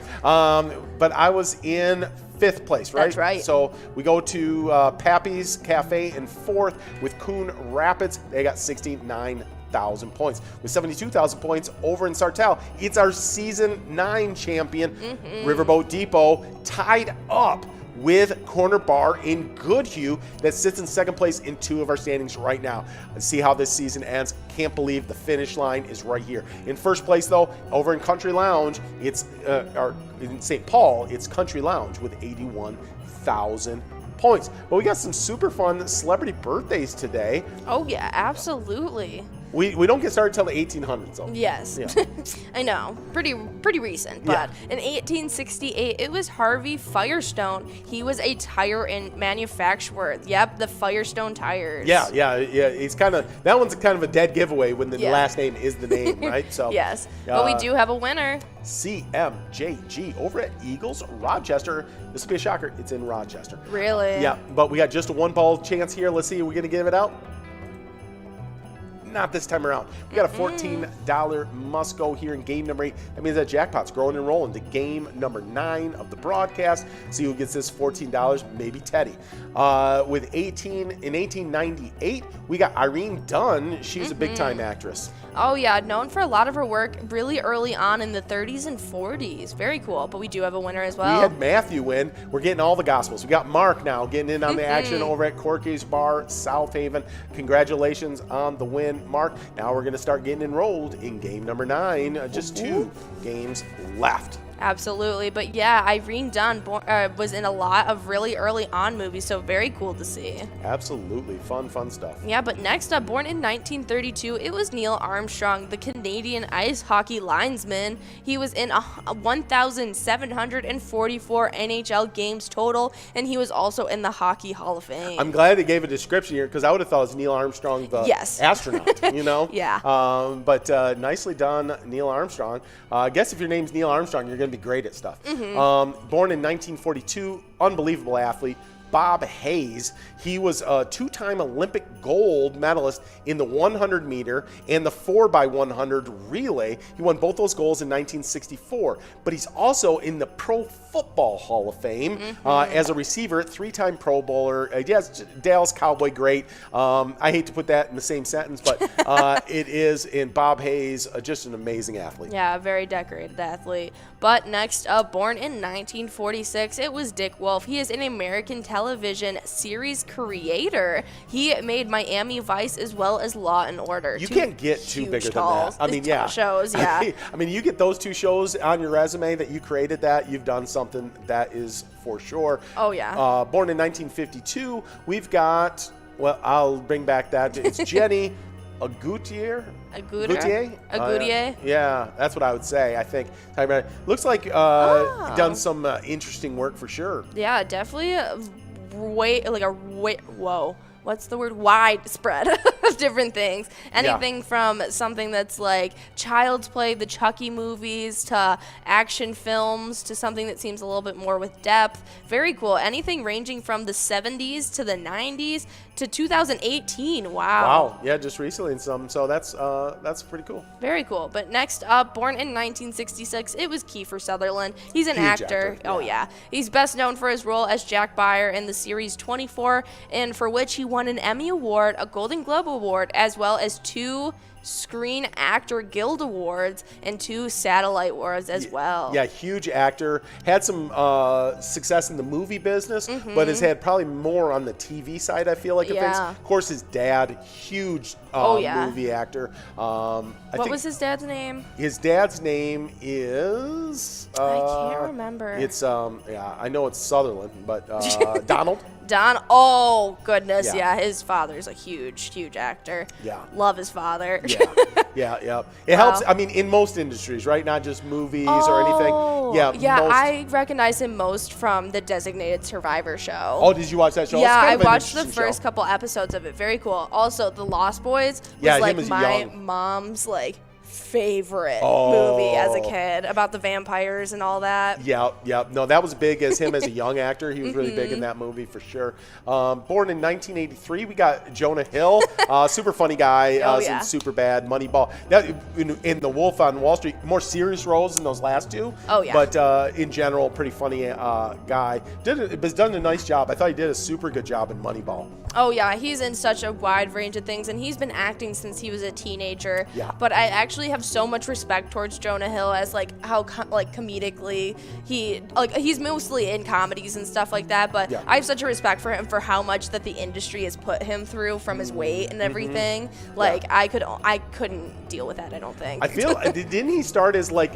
But I was in 5th place, right? That's right. So we go to Pappy's Cafe in 4th with Coon Rapids. They got 69,000 points. With 72,000 points over in Sartell, it's our Season 9 champion, Riverboat Depot, tied up with Corner Bar in Goodhue that sits in 2nd place in 2 of our standings right now. Let's see how this season ends. Can't believe the finish line is right here. In 1st place, though, over in Country Lounge, it's in St. Paul, it's Country Lounge with 81,000 points. But we got some super fun celebrity birthdays today. Oh, yeah, absolutely. We don't get started until the 1800s, though. Yes. Yeah. I know. Pretty recent. But in 1868, it was Harvey Firestone. He was a tire manufacturer. Yep, the Firestone tires. Yeah. It's that one's kind of a dead giveaway when the last name is the name, right? So yes. But we do have a winner. CMJG over at Eagles Rochester. This will be a shocker. It's in Rochester. Really? Yeah, but we got just a 1-ball chance here. Let's see. Are we going to give it out? Not this time around. We got a $14 must go here in game number 8. That means that jackpot's growing and rolling to game number 9 of the broadcast. See who gets this $14. Maybe Teddy. With 1898, we got Irene Dunn. She's a big time actress. Oh yeah, known for a lot of her work really early on in the 30s and 40s. Very cool. But we do have a winner as well. We had Matthew win. We're getting all the Gospels. We got Mark now getting in on the action over at Corky's Bar, South Haven. Congratulations on the win, Mark. Now we're going to start getting enrolled in game number 9. Just 2 games left. Absolutely. But yeah, Irene Dunn was in a lot of really early on movies, so very cool to see. Absolutely. Fun stuff. Yeah, but next up, born in 1932, it was Neil Armstrong, the Canadian ice hockey linesman. He was in 1,744 NHL games total, and he was also in the Hockey Hall of Fame. I'm glad they gave a description here because I would have thought it was Neil Armstrong, the astronaut, you know? Yeah. But nicely done, Neil Armstrong. I guess if your name's Neil Armstrong, you're going to be great at stuff. Born in 1942, unbelievable athlete. Bob Hayes. He was a 2-time Olympic gold medalist in the 100 meter and the 4x100 relay. He won both those goals in 1964, but he's also in the Pro Football Hall of Fame as a receiver, 3-time Pro Bowler. Yes, Dallas Cowboy great. I hate to put that in the same sentence, but it is in Bob Hayes, just an amazing athlete. Yeah, a very decorated athlete. But next up, born in 1946, it was Dick Wolf. He is an American television series creator. He made Miami Vice as well as Law and Order. You can't get too bigger than that. I mean, yeah. Shows, yeah. I mean, you get those 2 shows on your resume that you created that, you've done something that is for sure. Oh, yeah. Born in 1952, we've got, well, I'll bring back that. It's Jenny Agutier? Yeah, that's what I would say, I think. Looks like done some interesting work for sure. Yeah, definitely what's the word, widespread of different things. Anything from something that's like child's play, the Chucky movies, to action films, to something that seems a little bit more with depth. Very cool. Anything ranging from the 70s to the 90s to 2018. Wow. Yeah, just recently in some. So that's pretty cool. Very cool. But next up, born in 1966, it was Kiefer Sutherland. He's an actor. Oh, yeah. He's best known for his role as Jack Bauer in the series 24, and for which he won an Emmy Award, a Golden Globe Award, as well as 2 Screen Actor Guild Awards and 2 Satellite Awards as well. Yeah, huge actor. Had some success in the movie business, but has had probably more on the TV side, I feel like. Of course, his dad, huge movie actor. What was his dad's name? His dad's name is... I can't remember. It's, I know it's Sutherland, but Donald. Oh, goodness. Yeah, his father's a huge actor. Yeah. Love his father. Yeah. It helps, I mean, in most industries, right? Not just movies or anything. Yeah, I recognize him most from the Designated Survivor show. Oh, did you watch that show? Yeah, I watched the first couple episodes of it. Very cool. Also, The Lost Boys was like my mom's like favorite movie as a kid, about the vampires and all that. Yeah. No, that was big as him as a young actor. He was really big in that movie for sure. Born in 1983, we got Jonah Hill, super funny guy, was in Superbad, Moneyball. That, in The Wolf on Wall Street, more serious roles than those last 2. But in general, pretty funny guy. Has done a nice job. I thought he did a super good job in Moneyball. Oh yeah, he's in such a wide range of things, and he's been acting since he was a teenager. Yeah. But I actually have so much respect towards Jonah Hill, as like how comedically he's mostly in comedies and stuff like that. But I have such a respect for him for how much that the industry has put him through, from his weight and everything. I couldn't deal with that, I don't think. I feel didn't he start as like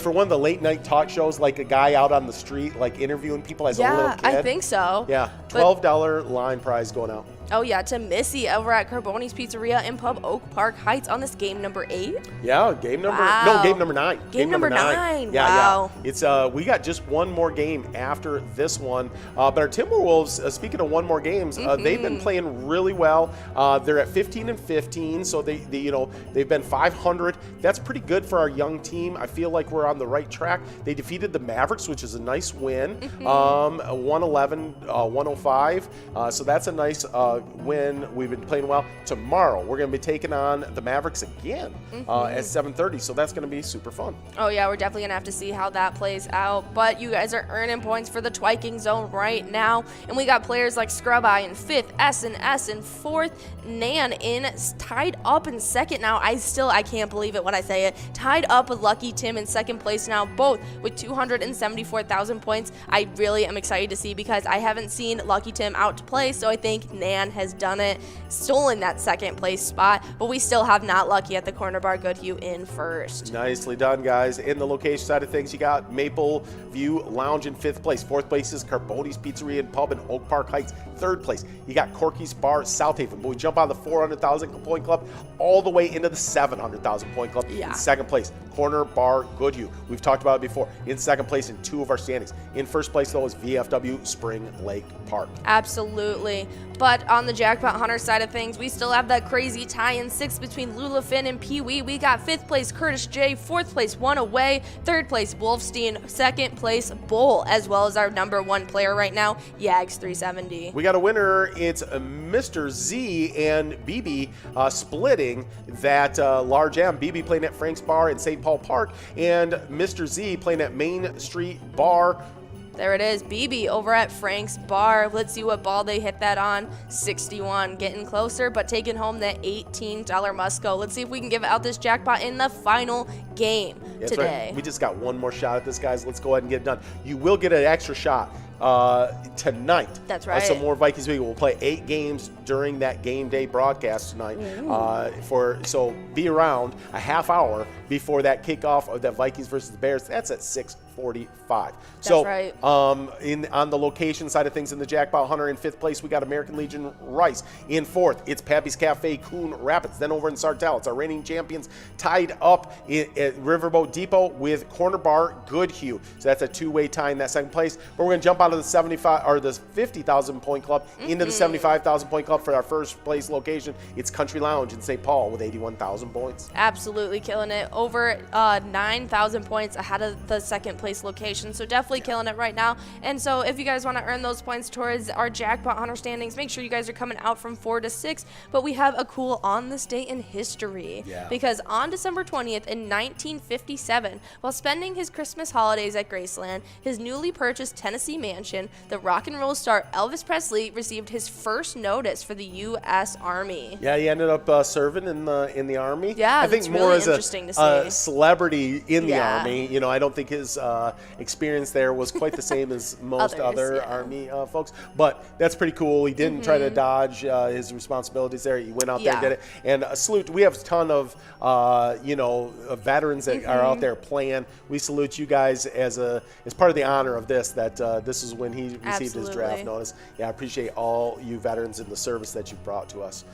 for one of the late night talk shows, like a guy out on the street like interviewing people as a little kid? I think so. Yeah, $12 line prize going out. Oh, yeah, to Missy over at Carboni's Pizzeria and Pub Oak Park Heights on this game number 8. Yeah, game number 9. Game number 9. Yeah, wow. Yeah. It's we got just one more game after this one. But our Timberwolves, speaking of one more games, they've been playing really well. They're at 15-15, so they've been 500. That's pretty good for our young team. I feel like we're on the right track. They defeated the Mavericks, which is a nice win. 111-105. So that's a nice win. We've been playing well. Tomorrow, we're going to be taking on the Mavericks again at 7:30, so that's going to be super fun. Oh, yeah, we're definitely going to have to see how that plays out, but you guys are earning points for the Twiking Zone right now, and we got players like Scrub Eye in 5th, S in 4th, Nan tied up in 2nd now. I can't believe it when I say it. Tied up with Lucky Tim in 2nd place now, both with 274,000 points. I really am excited to see, because I haven't seen Lucky Tim out to play, so I think Nan has done it, stolen that 2nd place spot, but we still have Not Lucky at the Corner Bar Goodhue in 1st. Nicely done, guys. In the location side of things, you got Maple View Lounge in 5th place. 4th place is Carboni's Pizzeria and Pub in Oak Park Heights. 3rd place, you got Corky's Bar, South Haven. But we jump out of the 400,000 point club all the way into the 700,000 point club. Yeah. In 2nd place, Corner Bar Goodhue. We've talked about it before. In 2nd place in 2 of our standings. In 1st place, though, is VFW Spring Lake Park. Absolutely. But on the Jackpot Hunter side of things, we still have that crazy tie in 6th between Lula Finn and Pee Wee. We got 5th place Curtis J, 4th place One Away, 3rd place Wolfstein, 2nd place Bull, as well as our number 1 player right now, Yags 370. We got a winner. It's Mr. Z and BB splitting that large M. BB playing at Frank's Bar in St. Paul Park, and Mr. Z playing at Main Street Bar. There it is, BB over at Frank's Bar. Let's see what ball they hit that on. 61, getting closer, but taking home that $18 Musco. Let's see if we can give out this jackpot in the final game today. Right. We just got one more shot at this, guys. Let's go ahead and get it done. You will get an extra shot tonight. That's right. Some more Vikings week. We'll play 8 games during that game day broadcast tonight. So be around a half hour before that kickoff of that Vikings versus the Bears. That's at 6:40. $145. That's So right. on the location side of things in the Jackpot Hunter, in 5th place we got American Legion Rice. In 4th it's Pappy's Cafe Coon Rapids. Then over in Sartell it's our reigning champions tied up at Riverboat Depot with Corner Bar Goodhue. So that's a two-way tie in that 2nd place. But we're going to jump out of the 50,000 point club into the 75,000 point club for our 1st place location. It's Country Lounge in St. Paul with 81,000 points. Absolutely killing it. Over 9,000 points ahead of the 2nd place location. So definitely killing it right now. And so if you guys want to earn those points towards our Jackpot Hunter standings, make sure you guys are coming out from 4 to 6. But we have a cool on this day in history. Yeah. Because on December 20th in 1957, while spending his Christmas holidays at Graceland, his newly purchased Tennessee mansion, the rock and roll star Elvis Presley received his first notice for the U.S. Army. Yeah, he ended up serving in the Army. Yeah, I think that's more really as interesting to a see. celebrity in the Yeah. Army. You know, I don't think his experience there was quite the same as most Others, other yeah. Army folks. But that's pretty cool. He didn't try to dodge his responsibilities there. He went out there and Yeah. did it. And a salute. We have a ton of veterans that are out there playing. We salute you guys as part of the honor of this. That this is when he received his draft Absolutely. notice. Yeah, I appreciate all you veterans in the service that you've brought to us.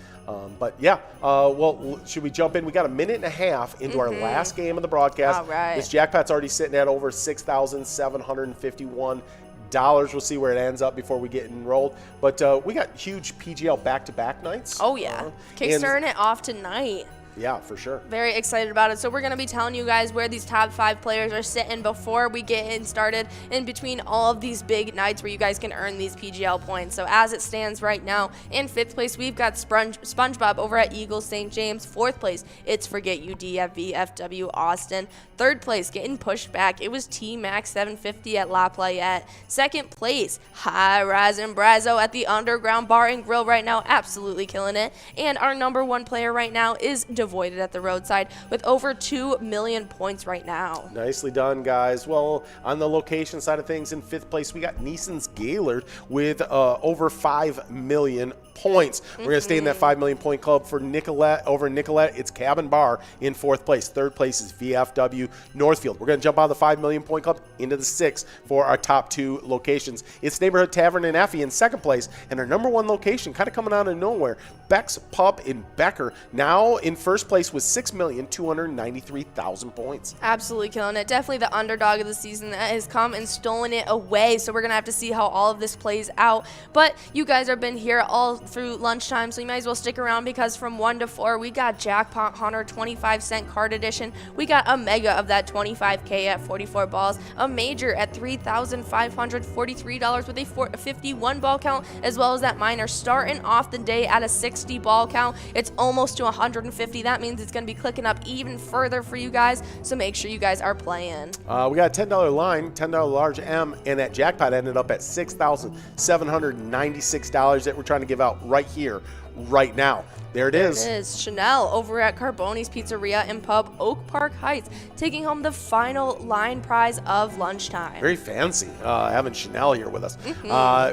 But yeah, well, should we jump in? We got a minute and a half into our last game of the broadcast. All right. This jackpot's already sitting at over $6,751. We'll see where it ends up before we get enrolled. But we got huge PGL back-to-back nights. Oh, yeah. and- Kickstarting it off tonight. Yeah, for sure. Very excited about it. So we're going to be telling you guys where these top 5 players are sitting before we get in started in between all of these big nights where you guys can earn these PGL points. So as it stands right now, in 5th place, we've got SpongeBob over at Eagles St. James. 4th place, it's Forget UD at VFW Austin. 3rd place, getting pushed back, it was T-Max 750 at Lafayette. 2nd place, High Rise and Brazo at the Underground Bar and Grill right now, absolutely killing it. And our number 1 player right now is Devoided at the Roadside with over 2 million points right now. Nicely done, guys. Well, on the location side of things, in 5th place, we got Neeson's Gaylord with over 5 million points. We're going to stay in that 5 million point club for Nicolette. Over in Nicolette, it's Cabin Bar in 4th place. 3rd place is VFW Northfield. We're going to jump out of the 5 million point club into the 6 for our top 2 locations. It's Neighborhood Tavern in Effie in 2nd place, and our number 1 location kind of coming out of nowhere, Beck's Pub in Becker, now in 1st place with 6,293,000 points. Absolutely killing it. Definitely the underdog of the season that has come and stolen it away. So we're going to have to see how all of this plays out. But you guys have been here all through lunchtime, so you might as well stick around because from 1 to 4, we got Jackpot Hunter 25-cent card edition. We got a mega of that 25K at 44 balls, a major at $3,543 with a 51 ball count, as well as that minor starting off the day at a 60 ball count. It's almost to 150. That means it's going to be clicking up even further for you guys, so make sure you guys are playing. We got a $10 line, $10 large M, and that jackpot ended up at $6,796 that we're trying to give out right here, right now. There it is. It is Chanel over at Carboni's Pizzeria and Pub, Oak Park Heights, taking home the final line prize of lunchtime. Very fancy having Chanel here with us.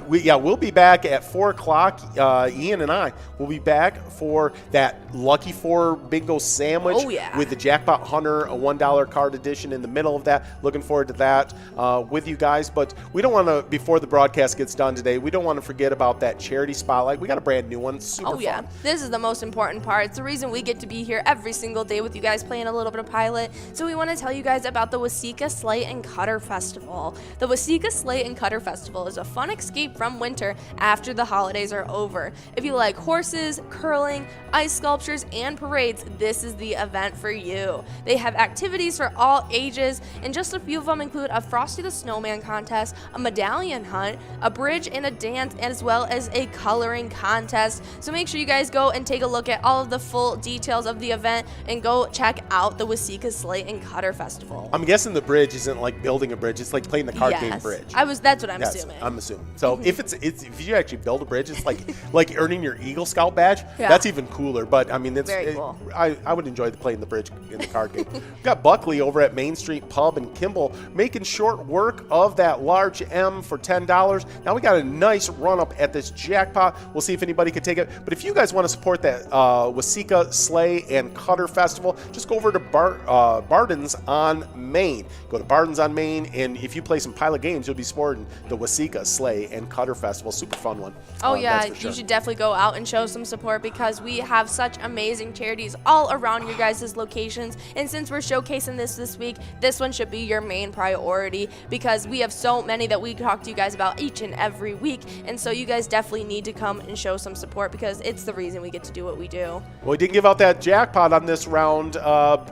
We'll be back at 4 o'clock. Ian and I will be back for that Lucky 4 bingo sandwich with the Jackpot Hunter, a $1 card edition in the middle of that. Looking forward to that with you guys. But we don't want to, before the broadcast gets done today, we don't want to forget about that charity spotlight. We got a brand new one. Super fun. This is the most important part. It's the reason we get to be here every single day with you guys playing a little bit of Pilot. So we want to tell you guys about the Waseca Sleigh and Cutter Festival. The Waseca Sleigh and Cutter Festival is a fun escape from winter after the holidays are over. If you like horses, curling, ice sculptures, and parades, this is the event for you. They have activities for all ages, and just a few of them include a Frosty the Snowman contest, a medallion hunt, a bridge and a dance, as well as a coloring contest. So make sure you guys go and take a look at all of the full details of the event and go check out the Waseca Sleigh and Cutter Festival. I'm guessing the bridge isn't like building a bridge; it's like playing the card game bridge. That's what I'm assuming. I'm assuming. So if you actually build a bridge, it's like earning your Eagle Scout badge. Yeah. That's even cooler. But I mean, Very cool. I would enjoy playing the bridge in the card game. We've got Buckley over at Main Street Pub in Kimball making short work of that large M for $10. Now we got a nice run up at this jackpot. We'll see if anybody could take it. But if you guys want to support that Waseca Sleigh and Cutter Festival, just go over to Barden's on Main. Go to Barden's on Main, and if you play some Pilot games, you'll be supporting the Waseca Sleigh and Cutter Festival. Super fun one. Oh yeah, that's for sure. You should definitely go out and show some support because we have such amazing charities all around your guys' locations. And since we're showcasing this week, this one should be your main priority because we have so many that we talk to you guys about each and every week. And so you guys definitely need to come and show some support because it's the reason we get to do what we do. Well, we didn't give out that jackpot on this round.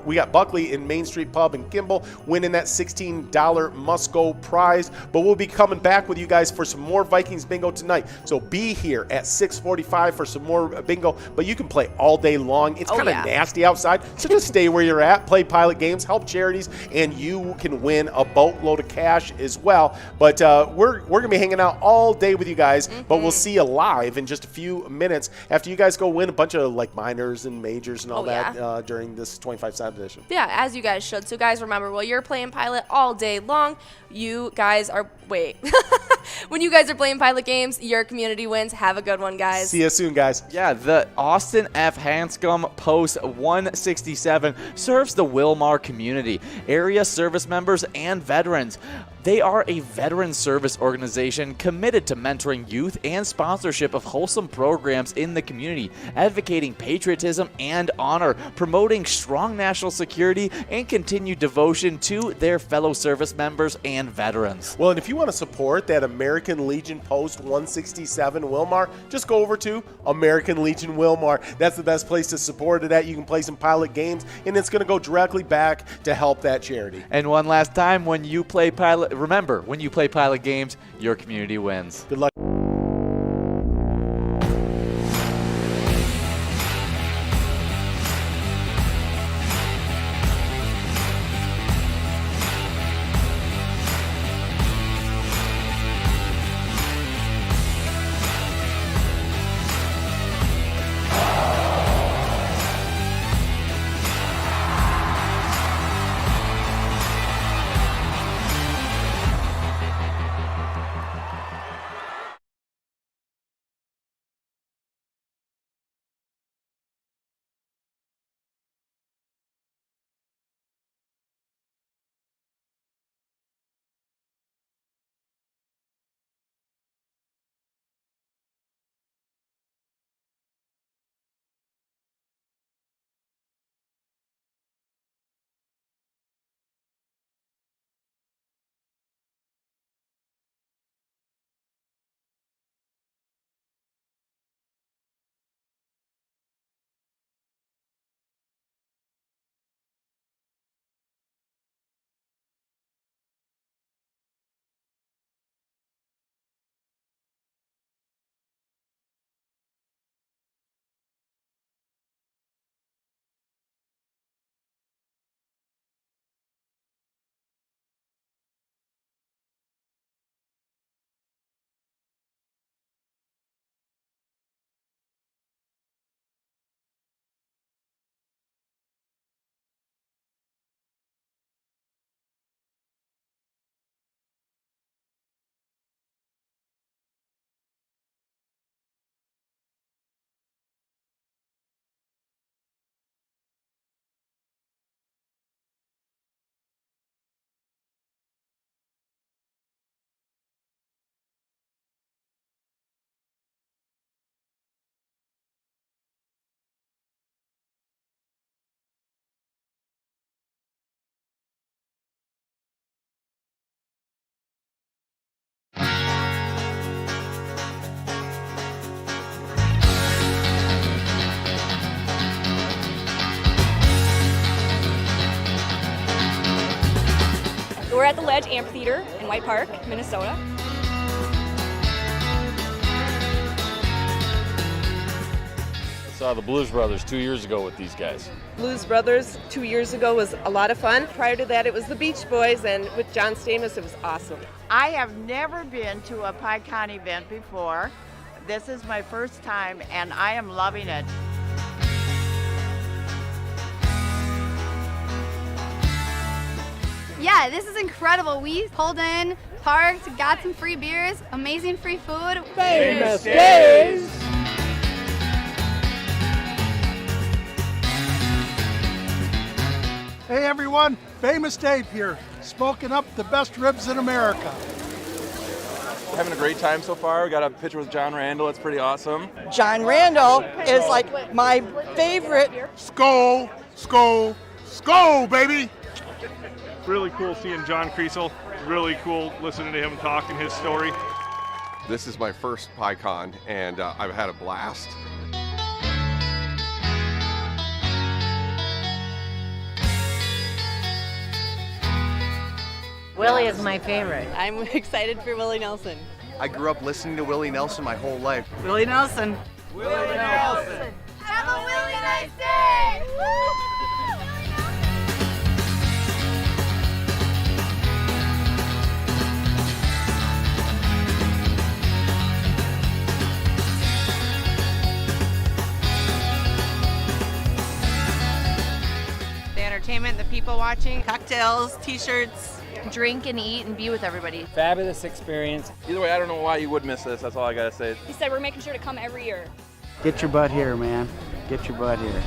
We got Buckley in Main Street Pub and Kimball winning that $16 must-go prize. But we'll be coming back with you guys for some more Vikings bingo tonight. So be here at 6:45 for some more bingo. But you can play all day long. It's kind of nasty outside, so just stay where you're at. Play Pilot games, help charities, and you can win a boatload of cash as well. But we're going to be hanging out all day with you guys. But we'll see you live in just a few minutes after you guys go win a bunch of like minors and majors and all that during this 25-cent edition. Yeah, as you guys should. So guys, remember, while you're playing Pilot all day long, you guys are when you guys are playing Pilot games, your community wins. Have a good one, guys. See you soon, guys. Yeah, the Austin F. Hanscom Post 167 serves the Wilmar community, area service members, and veterans. They are a veteran service organization committed to mentoring youth and sponsorship of wholesome programs in the community, advocating patriotism and honor, promoting strong national security, and continued devotion to their fellow service members and veterans. Well, and if you want to support that American Legion Post 167 Wilmar, just go over to American Legion Wilmar. That's the best place to support it at. You can play some Pilot games, and it's going to go directly back to help that charity. And one last time, when you play Pilot, remember, when you play Pilot games, your community wins. Good luck. We're at the Ledge Amphitheater in White Park, Minnesota. I saw the Blues Brothers 2 years ago with these guys. Blues Brothers 2 years ago was a lot of fun. Prior to that, it was the Beach Boys, and with John Stamos, it was awesome. I have never been to a PyCon event before. This is my first time, and I am loving it. Yeah, this is incredible. We pulled in, parked, got some free beers, amazing free food. Famous days! Hey everyone, Famous Dave here, smoking up the best ribs in America. Having a great time so far. We got a picture with John Randall. It's pretty awesome. John Randall is like my favorite. Skol, skol, skol, baby! Really cool seeing John Kriesel. Really cool listening to him talking his story. This is my first PyCon, and I've had a blast. Willie is my favorite. I'm excited for Willie Nelson. I grew up listening to Willie Nelson my whole life. Willie Nelson. Willie Nelson. Have a really nice day. The entertainment, the people watching, Cocktails, t-shirts. Drink and eat and be with everybody. Fabulous experience. Either way, I don't know why you would miss this. That's all I gotta say. He said we're making sure to come every year. Get your butt here, man. Get your butt here.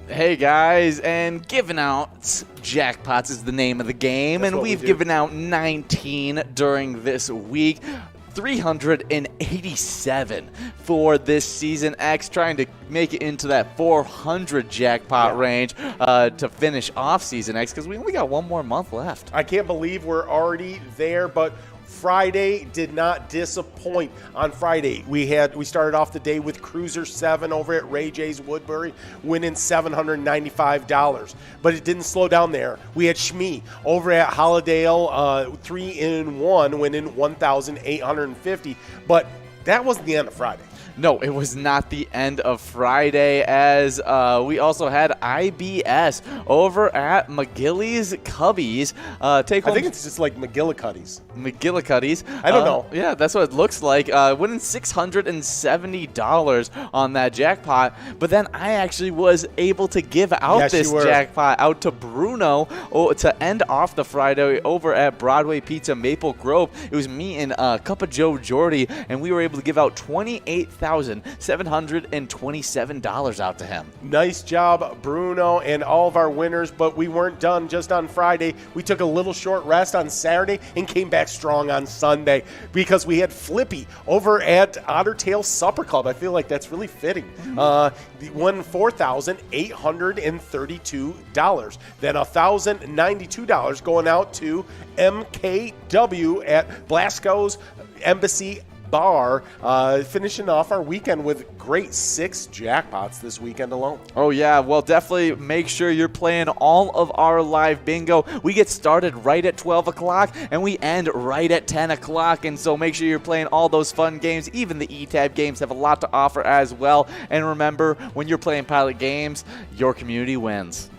Hey guys, and giving out jackpots is the name of the game, and we've given out 19 during this week. 387 for this season X, trying to make it into that 400 jackpot range to finish off season X, because we only got one more month left. I can't believe we're already there, but Friday did not disappoint. On Friday, we started off the day with Cruiser 7 over at Ray J's Woodbury, winning $795. But it didn't slow down there. We had Shmee over at Hollydale, 3-in-1, winning $1,850. But that wasn't the end of Friday. No, it was not the end of Friday, as we also had IBS over at McGilly's Cubbies. Take home. I think it's just like McGillicuddy's. McGillicuddy's. I don't know. Yeah, that's what it looks like. Winning $670 on that jackpot. But then I actually was able to give out this jackpot out to Bruno to end off the Friday over at Broadway Pizza Maple Grove. It was me and Cup of Joe Jordy, and we were able to give out $28,000 $8,727 out to him. Nice job, Bruno, and all of our winners, but we weren't done just on Friday. We took a little short rest on Saturday and came back strong on Sunday because we had Flippy over at Ottertail Supper Club. I feel like that's really fitting. Won $4,832. Then $1,092 going out to MKW at Blasco's Embassy Bar, finishing off our weekend with great 6 jackpots this weekend alone. Oh yeah, well definitely make sure you're playing all of our live bingo. We get started right at 12 o'clock and we end right at 10 o'clock, and so make sure you're playing all those fun games. Even the E-Tab games have a lot to offer as well. And remember, when you're playing Pilot games, your community wins.